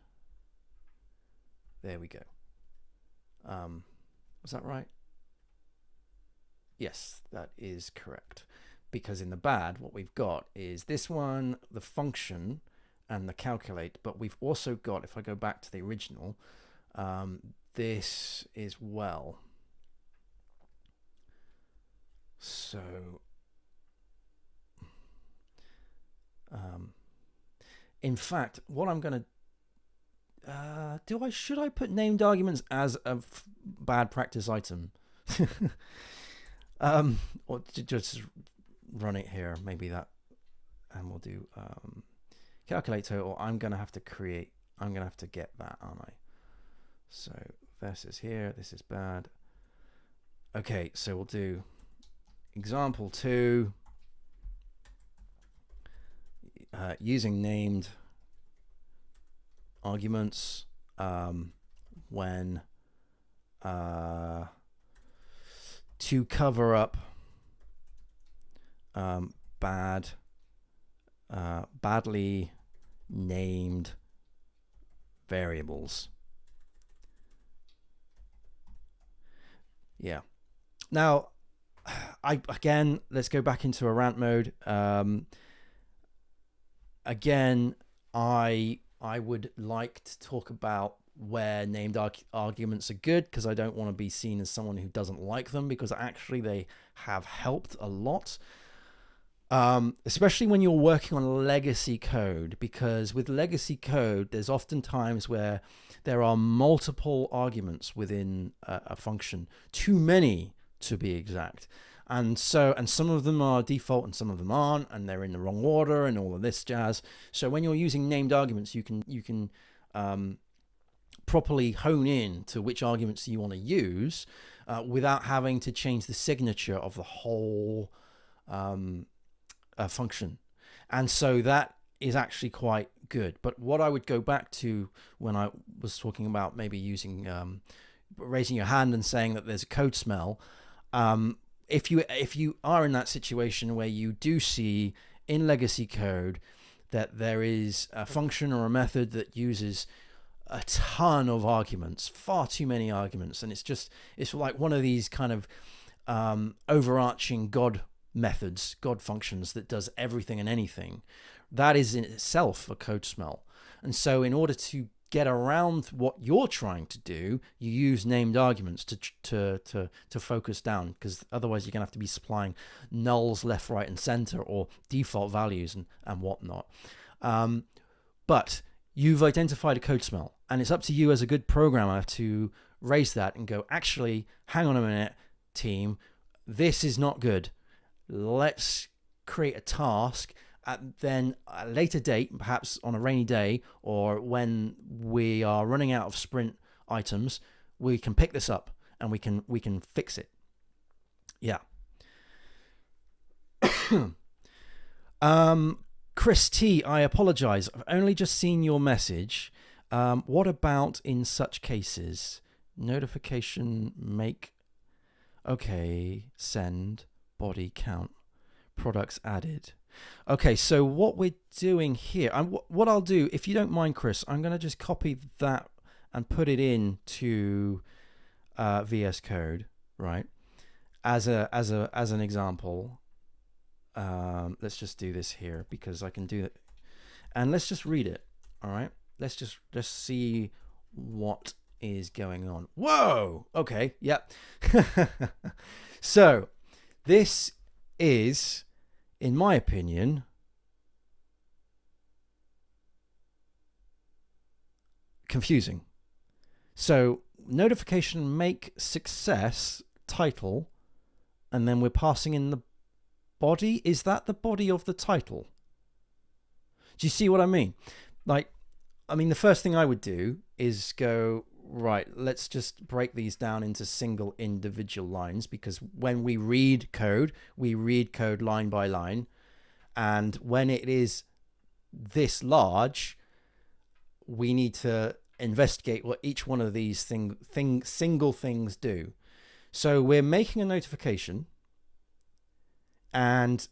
There we go. Was that right? Yes, that is correct. Because in the bad, what we've got is this one, the function, and the calculate. But we've also got, if I go back to the original, this as well. So in fact, what I'm going to should I put named arguments as a bad practice item? Or just run it here, maybe that, and we'll do calculate total. I'm going to have to get that, aren't I? So this is here, this is bad. Okay, so we'll do example 2, using named arguments when to cover up badly named variables. Yeah. Now, again, let's go back into a rant mode. Again, I would like to talk about where named arguments are good, because I don't want to be seen as someone who doesn't like them, because actually they have helped a lot. Especially when you're working on legacy code, because with legacy code, there's often times where there are multiple arguments within a function, too many to be exact. And some of them are default and some of them aren't, and they're in the wrong order and all of this jazz. So when you're using named arguments, you can properly hone in to which arguments you want to use without having to change the signature of the whole function. And so that is actually quite good. But what I would go back to when I was talking about maybe using raising your hand and saying that there's a code smell, if you are in that situation where you do see in legacy code that there is a function or a method that uses a ton of arguments, far too many arguments, and it's like one of these kind of overarching God methods, God functions that does everything and anything, that is in itself a code smell. And so in order to get around what you're trying to do, you use named arguments to focus down, because otherwise you're gonna have to be supplying nulls left, right, and center, or default values and whatnot. But you've identified a code smell, and it's up to you as a good programmer to raise that and go, actually, hang on a minute, team, this is not good. Let's create a task at then a later date, perhaps on a rainy day, or when we are running out of sprint items, we can pick this up and we can fix it. Yeah. Chris T, I apologize. I've only just seen your message. What about in such cases? Notification make. Okay, send, body count, products added. Okay, so what we're doing here, what I'll do, if you don't mind, Chris, I'm going to just copy that and put it into VS Code, right? As an example. Let's just do this here because I can do it, and let's just read it. All right, let's just see what is going on. Whoa. Okay. Yep. So this is, in my opinion, confusing. So notification make success title, and then we're passing in the body. Is that the body of the title? Do you see what I mean? Like, I mean, the first thing I would do is go, right, let's just break these down into single individual lines, because when we read code line by line. And when it is this large, we need to investigate what each one of these single things do. So we're making a notification, and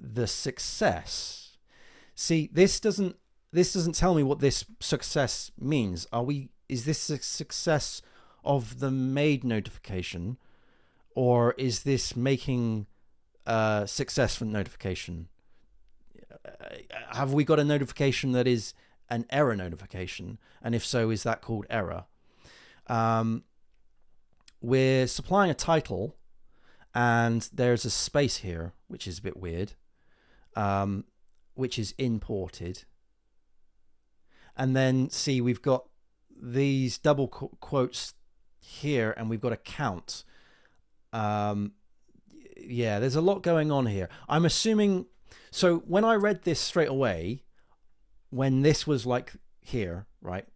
the success. See, this doesn't tell me what this success means. Is this a success of the made notification, or is this making success from notification? Have we got a notification that is an error notification? And if so, is that called error? We're supplying a title, and there's a space here, which is a bit weird, which is imported. And then see, we've got these double quotes here, and we've got a count. Yeah, there's a lot going on here. I'm assuming, so when I read this straight away, when this was like here, right?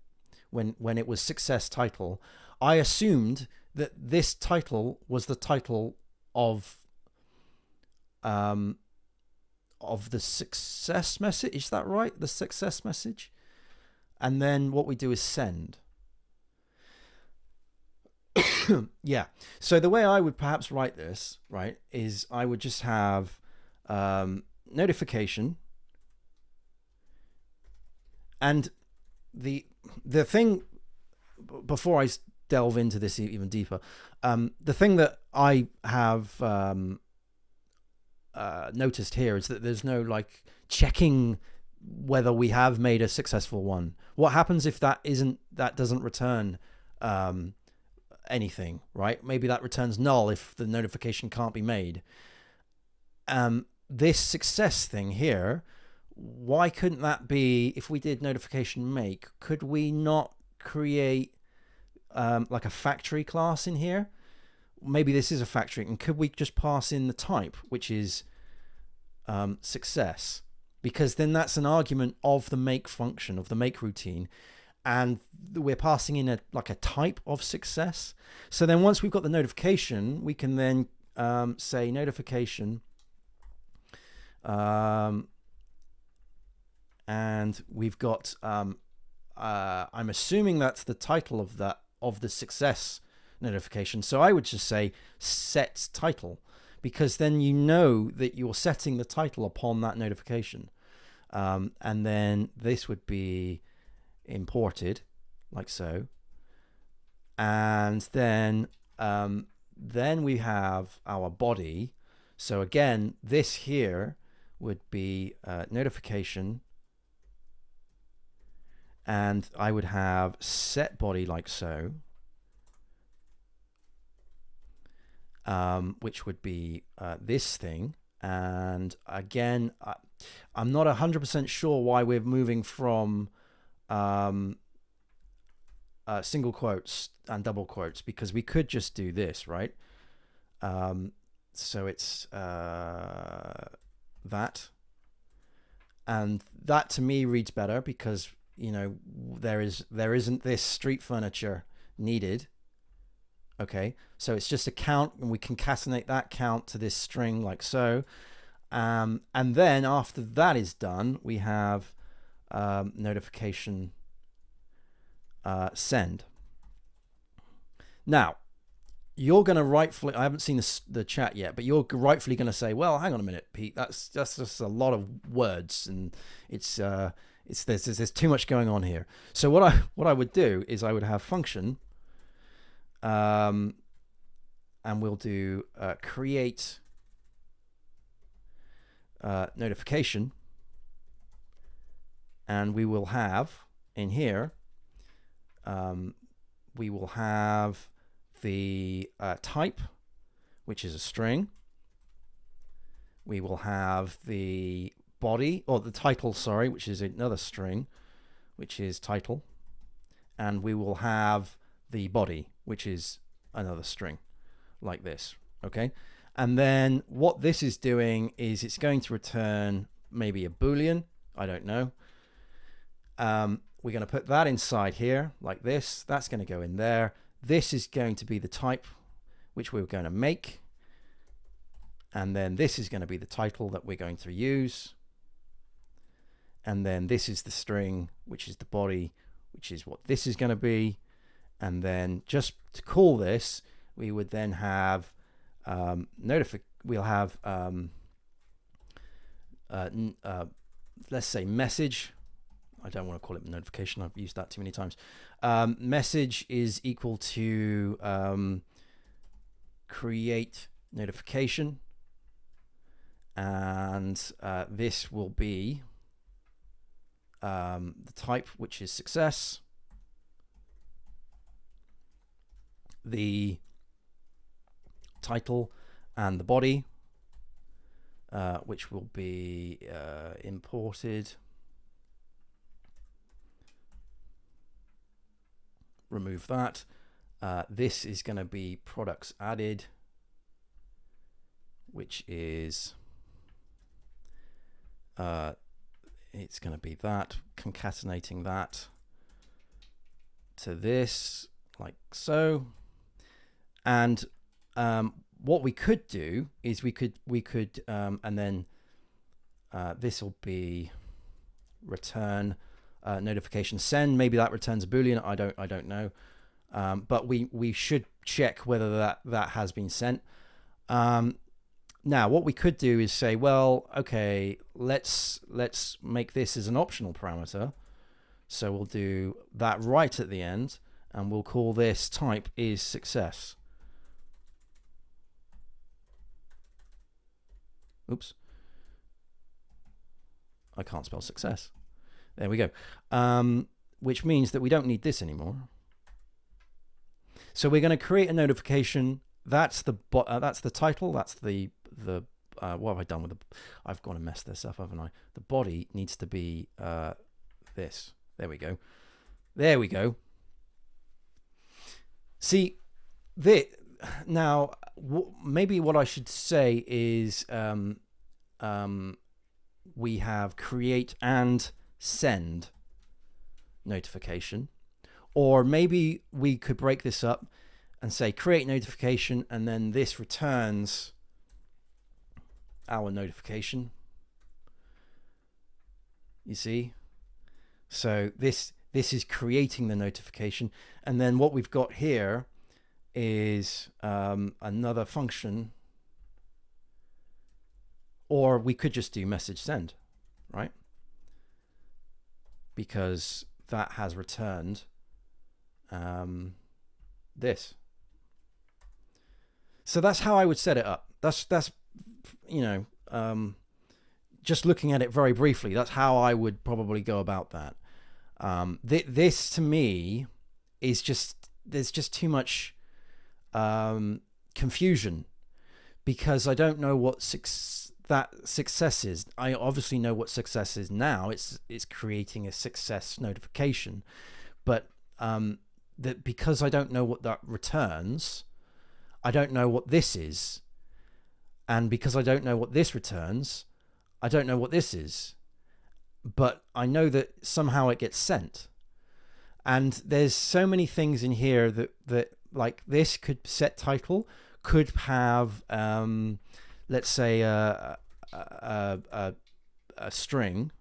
When it was success title, I assumed that this title was the title of the success message. Is that right? The success message. And then what we do is send. Yeah. So the way I would perhaps write this, right, is I would just have notification, and the thing, before I delve into this even deeper, the thing that I have noticed here is that there's no like checking whether we have made a successful one. What happens if that doesn't return anything, right? Maybe that returns null if the notification can't be made. This success thing here, why couldn't that be, if we did notification make, could we not create like a factory class in here? Maybe this is a factory, and could we just pass in the type, which is success? Because then that's an argument of the make function, of the make routine, and we're passing in a type of success. So then once we've got the notification, we can then say notification, and we've got I'm assuming that's the title of the success notification. So I would just say set title, because then you know that you're setting the title upon that notification. And then this would be imported like so. And then we have our body. So again, this here would be notification, and I would have set body like so, which would be this thing. And again, I'm not 100% sure why we're moving from single quotes and double quotes, because we could just do this, right? So it's that, and that to me reads better, because there isn't this street furniture needed. Okay, so it's just a count, and we concatenate that count to this string like so. And then after that is done, we have notification send. Now, you're going to rightfully, I haven't seen the chat yet, but you're rightfully going to say, well, hang on a minute, Pete, that's just a lot of words, and there's too much going on here. So what I would do is I would have function, and we'll do create notification, and we will have in here, we will have the type, which is a string. We will have the body, or the title, sorry, which is another string, which is title. And we will have the body, which is another string, like this, okay? And then what this is doing is it's going to return maybe a Boolean, I don't know. We're going to put that inside here, like this. That's going to go in there. This is going to be the type which we're going to make. And then this is going to be the title that we're going to use. And then this is the string, which is the body, which is what this is going to be. And then just to call this, we would then have we'll have let's say message. I don't want to call it notification. I've used that too many times. Message is equal to create notification, and this will be the type, which is success, the title, and the body, which will be imported. Remove that. This is going to be products added, which is it's going to be that, concatenating that to this like so. And what we could do is we could and then this will be return notification send. Maybe that returns a Boolean. I don't know. But we should check whether that has been sent. Now what we could do is say, well, okay, let's make this as an optional parameter. So we'll do that right at the end, and we'll call this type is success. Oops. I can't spell success. There we go. Which means that we don't need this anymore. So we're going to create a notification. That's the title. That's the what have I done with the? I've gone and messed this up, haven't I? The body needs to be this. There we go. There we go. See, now maybe what I should say is we have create and send notification, or maybe we could break this up and say create notification, and then this returns our notification. You see, so this is creating the notification, and then what we've got here is another function, or we could just do message send, right? Because that has returned this. So that's how I would set it up. That's you know, just looking at it very briefly, that's how I would probably go about that. This to me is just, there's just too much confusion, because I don't know what success is. I obviously know what success is now. It's creating a success notification, but that because I don't know what that returns, I don't know what this is, and because I don't know what this returns, I don't know what this is, but I know that somehow it gets sent. And there's so many things in here that like this could set title, could have, let's say a string,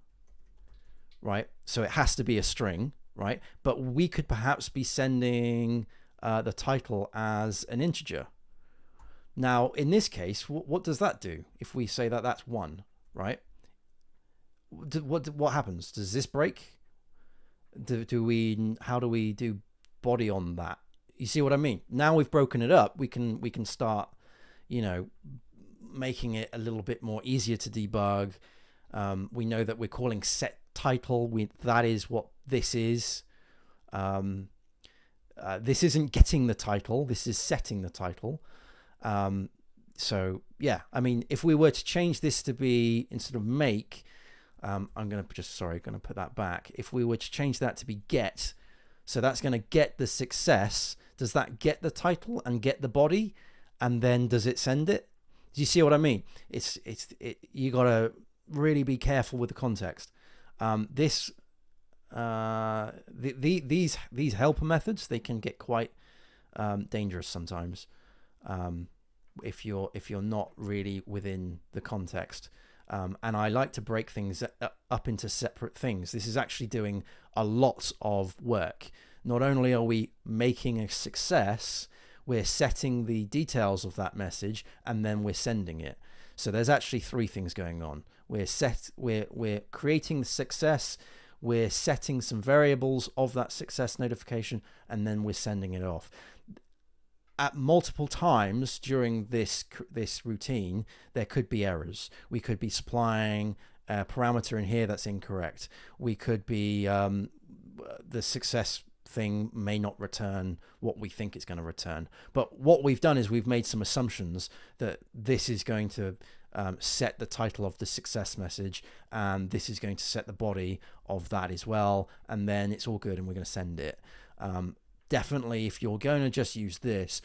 right? So it has to be a string, right? But we could perhaps be sending the title as an integer. Now, in this case, what does that do? If we say that that's 1, right? What happens? Does this break? How do we do body on that? You see what I mean? Now we've broken it up, we can start, making it a little bit more easier to debug. We know that we're calling set title. That is what this is. This isn't getting the title. This is setting the title. So yeah, I mean, if we were to change this to be, instead of make, I'm going to put that back. If we were to change that to be get, so that's going to get the success. Does that get the title and get the body? And then does it send it? Do you see what I mean? You got to really be careful with the context. These helper methods, they can get quite dangerous sometimes if you're not really within the context. And I like to break things up into separate things. This is actually doing a lot of work. Not only are we making a success, we're setting the details of that message, and then we're sending it. So there's actually 3 things going on. We're creating the success, we're setting some variables of that success notification, and then we're sending it off. At multiple times during this routine, there could be errors. We could be supplying a parameter in here that's incorrect. We could be, the success thing may not return what we think it's going to return. But what we've done is we've made some assumptions that this is going to set the title of the success message, and this is going to set the body of that as well, and then it's all good and we're going to send it. Definitely, if you're going to just use this,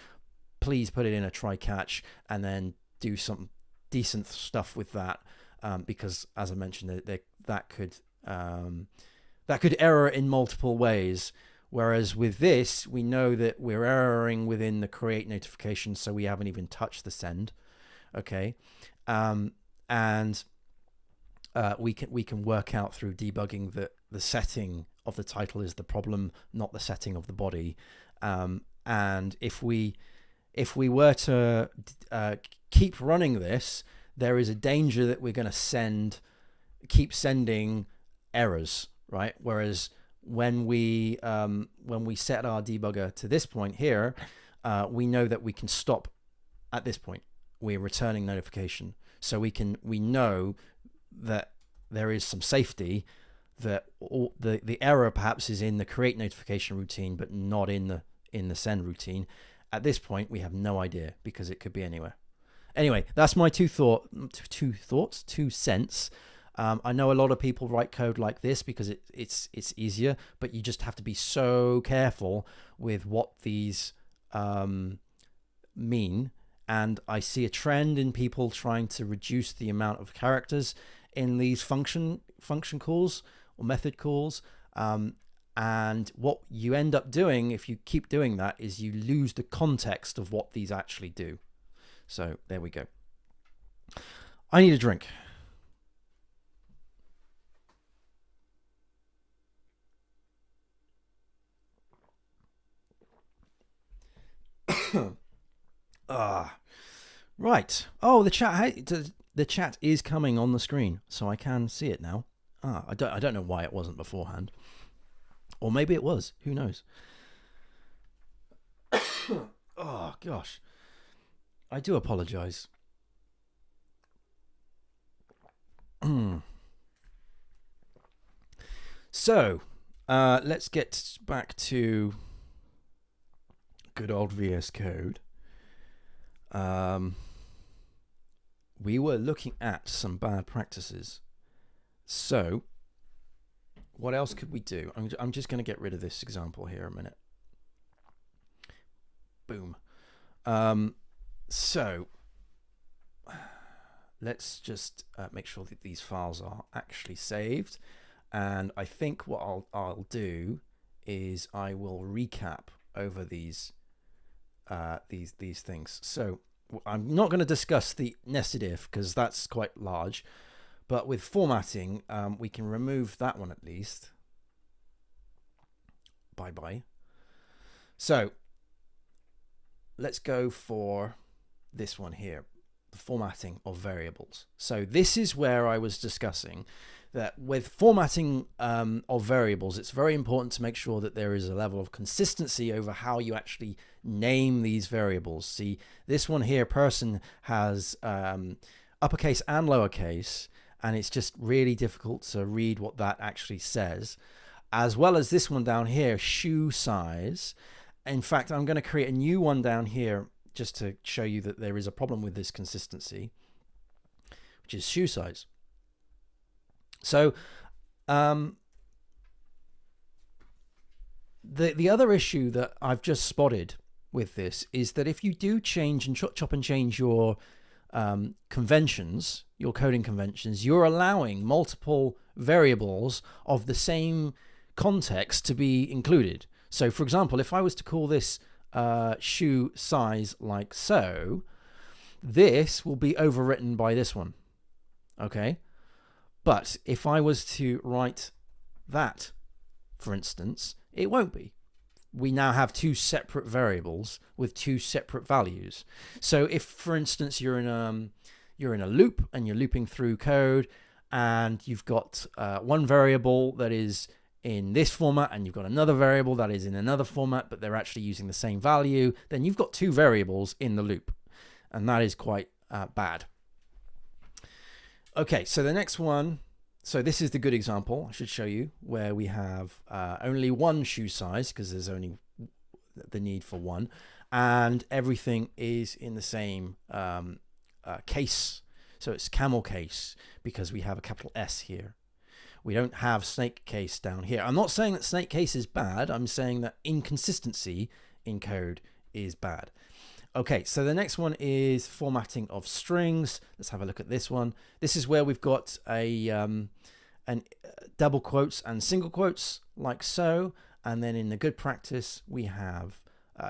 please put it in a try catch and then do some decent stuff with that, because as I mentioned, that could error in multiple ways. Whereas with this, we know that we're erroring within the create notification, so we haven't even touched the send. Okay, and we can work out through debugging that the setting of the title is the problem, not the setting of the body. And if we were to keep running this, there is a danger that we're going to keep sending errors, right? Whereas when we set our debugger to this point here, we know that we can stop at this point. We're returning notification, so we know that there is some safety, that the error perhaps is in the create notification routine, but not in the send routine. At this point, we have no idea, because it could be anywhere. Anyway, that's my two cents. I know a lot of people write code like this because it's easier, but you just have to be so careful with what these mean. And I see a trend in people trying to reduce the amount of characters in these function calls or method calls. And what you end up doing if you keep doing that is you lose the context of what these actually do. So there we go. I need a drink. Right. Oh, the chat is coming on the screen, so I can see it now. I don't know why it wasn't beforehand, or maybe it was. Who knows? Oh gosh, I do apologize. So, let's get back to good old VS Code. We were looking at some bad practices. So, what else could we do? I'm just going to get rid of this example here a minute. Boom. So, let's just make sure that these files are actually saved. And I think what I'll do is I will recap over these these things. So I'm not going to discuss the nested if because that's quite large, but with formatting, we can remove that one at least. Bye. So let's go for this one here, the formatting of variables. So this is where I was discussing that with formatting of variables, it's very important to make sure that there is a level of consistency over how you actually name these variables. See, this one here, person, has uppercase and lowercase, and it's just really difficult to read what that actually says. As well as this one down here, shoe size. In fact, I'm going to create a new one down here just to show you that there is a problem with this consistency, which is shoe size. So the other issue that I've just spotted with this is that if you do change and chop and change your conventions, your coding conventions, you're allowing multiple variables of the same context to be included. So for example, if I was to call this shoe size like so, this will be overwritten by this one. Okay. But if I was to write that, for instance, it won't be. We now have two separate variables with two separate values. So if, for instance, you're in a loop and you're looping through code, and you've got one variable that is in this format and you've got another variable that is in another format, but they're actually using the same value, then you've got two variables in the loop, and that is quite bad. Okay, so the next one, so this is the good example I should show you, where we have only one shoe size because there's only the need for one, and everything is in the same case. So it's camel case because we have a capital S here. We don't have snake case down here. I'm not saying that snake case is bad. I'm saying that inconsistency in code is bad. Okay, so the next one is formatting of strings. Let's have a look at this one. This is where we've got an double quotes and single quotes like so. And then in the good practice, we have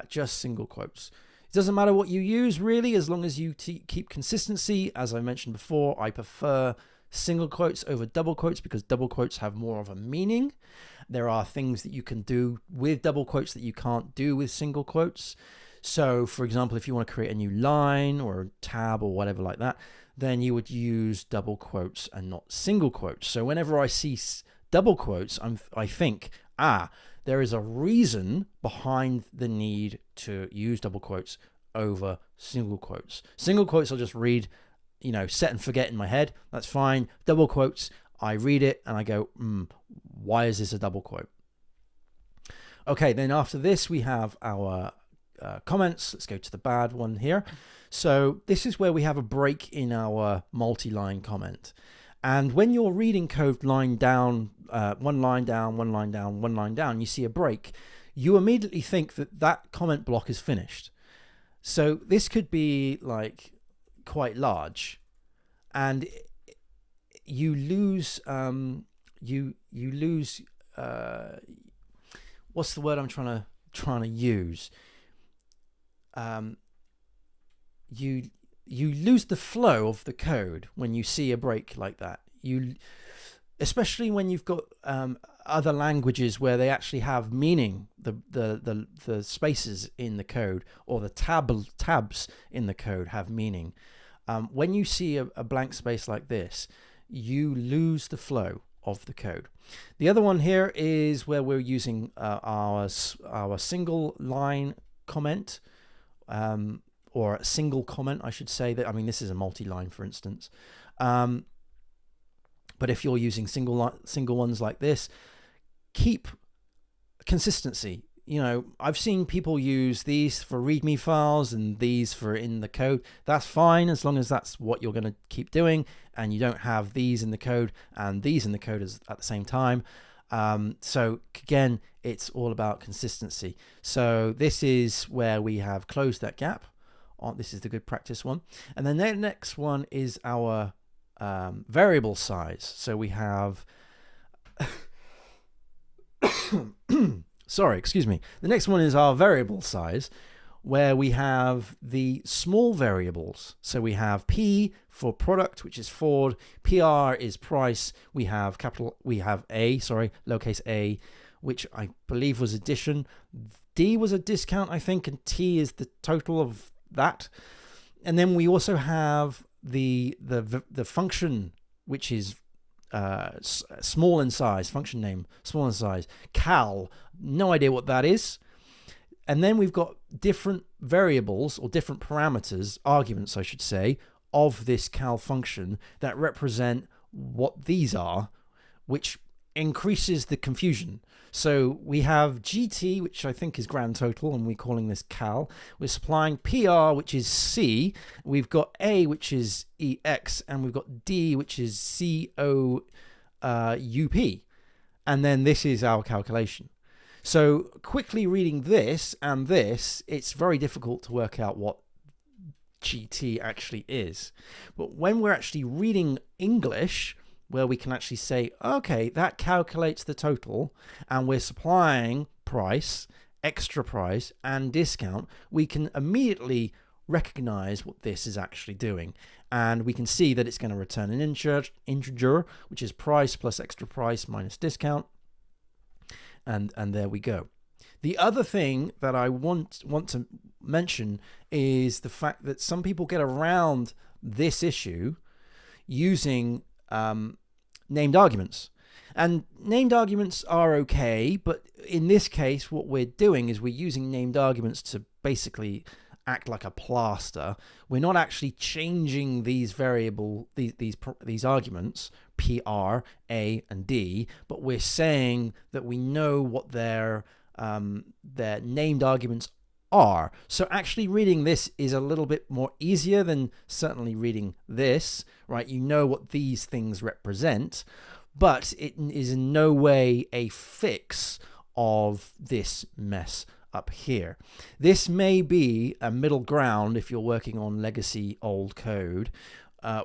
just single quotes. It doesn't matter what you use really, as long as you keep consistency. As I mentioned before, I prefer single quotes over double quotes because double quotes have more of a meaning. There are things that you can do with double quotes that you can't do with single quotes. So for example, if you want to create a new line or a tab or whatever like that, then you would use double quotes and not single quotes. So whenever I see double quotes, I think, there is a reason behind the need to use double quotes over single quotes. Single quotes I'll just read, set and forget in my head. That's fine. Double quotes, I read it and I go, why is this a double quote? Okay, then after this, we have our comments. Let's go to the bad one here. So this is where we have a break in our multi-line comment. And when you're reading code line down, one line down, one line down, one line down, you see a break, you immediately think that that comment block is finished. So this could be like quite large, and you lose what's the word I'm trying to use? You lose the flow of the code when you see a break like that. Especially when you've got other languages where they actually have meaning, the spaces in the code or the tabs in the code have meaning. When you see a blank space like this, you lose the flow of the code. The other one here is where we're using our single line comment, or a single comment, I should say. That, I mean, this is a multi-line, for instance. But if you're using single ones like this, keep consistency. I've seen people use these for README files and these for in the code. That's fine as long as that's what you're going to keep doing, and you don't have these in the code and these in the code at the same time. So again, it's all about consistency. So this is where we have closed that gap. This is the good practice one. And then the next one is our variable size. So we have sorry, excuse me. The next one is our variable size, where we have the small variables. So we have P for product, which is Ford, PR is price, we have lowercase a, which I believe was addition, D was a discount, I think, and T is the total of that. And then we also have the function, which is small in size, function name, small in size, cal, no idea what that is. And then we've got different variables or different parameters, arguments I should say, of this cal function that represent what these are, which increases the confusion. So we have GT, which I think is grand total, and we're calling this cal. We're supplying PR, which is C. We've got A, which is EX, and we've got D, which is COUP. And then this is our calculation. So quickly reading this and this, it's very difficult to work out what GT actually is. But when we're actually reading English, where we can actually say, okay, that calculates the total, and we're supplying price, extra price, and discount, we can immediately recognize what this is actually doing. And we can see that it's going to return an integer, which is price plus extra price minus discount. And there we go. The other thing that I want to mention is the fact that some people get around this issue using named arguments. And named arguments are okay, but in this case, what we're doing is we're using named arguments to basically act like a plaster. We're not actually changing these these arguments, PR, A, and D, but we're saying that we know what their named arguments are. So actually reading this is a little bit more easier than certainly reading this, right? You know what these things represent, but it is in no way a fix of this mess up here. This may be a middle ground if you're working on legacy old code,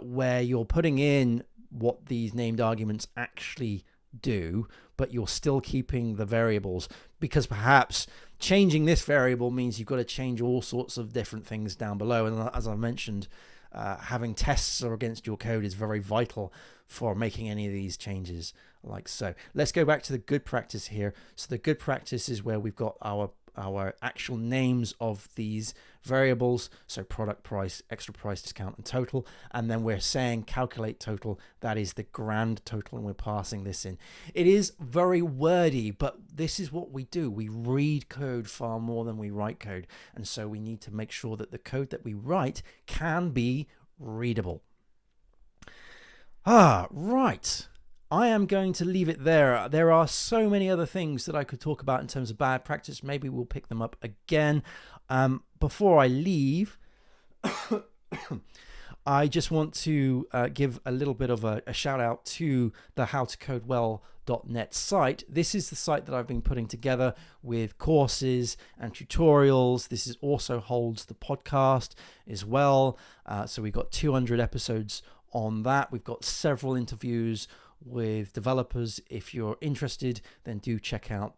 where you're putting in what these named arguments actually do, but you're still keeping the variables, because perhaps changing this variable means you've got to change all sorts of different things down below. And as I mentioned, having tests against your code is very vital for making any of these changes like so. Let's go back to the good practice here. So the good practice is where we've got our actual names of these variables, so product price, extra price, discount, and total, and then we're saying calculate total. That is the grand total, and we're passing this in. It is very wordy, but this is what we do. We read code far more than we write code, and so we need to make sure that the code that we write can be readable. Right. I am going to leave it there. There are so many other things that I could talk about in terms of bad practice. Maybe we'll pick them up again. Before I leave, I just want to give a little bit of a shout out to the howtocodewell.net site. This is the site that I've been putting together with courses and tutorials. This also holds the podcast as well. So we've got 200 episodes on that. We've got several interviews with developers. If you're interested, then do check out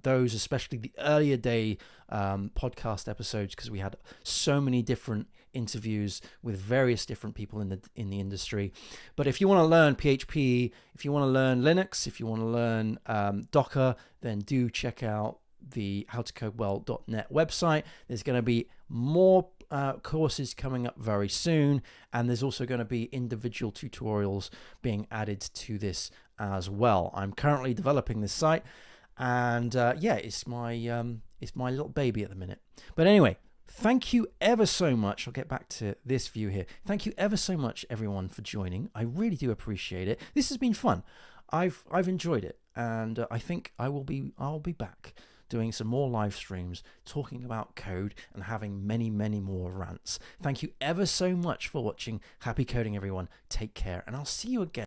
those, especially the earlier day podcast episodes, because we had so many different interviews with various different people in the industry. But if you want to learn PHP, if you want to learn Linux, if you want to learn Docker, then do check out the howtocodewell.net website. There's going to be more courses coming up very soon, and there's also going to be individual tutorials being added to this as well. I'm currently developing this site, and yeah, it's my little baby at the minute. But anyway, thank you ever so much. I'll get back to this view here. Thank you ever so much, everyone, for joining. I really do appreciate it. This has been fun. I've enjoyed it, and I think I'll be back doing some more live streams, talking about code, and having many, many more rants. Thank you ever so much for watching. Happy coding, everyone. Take care, and I'll see you again.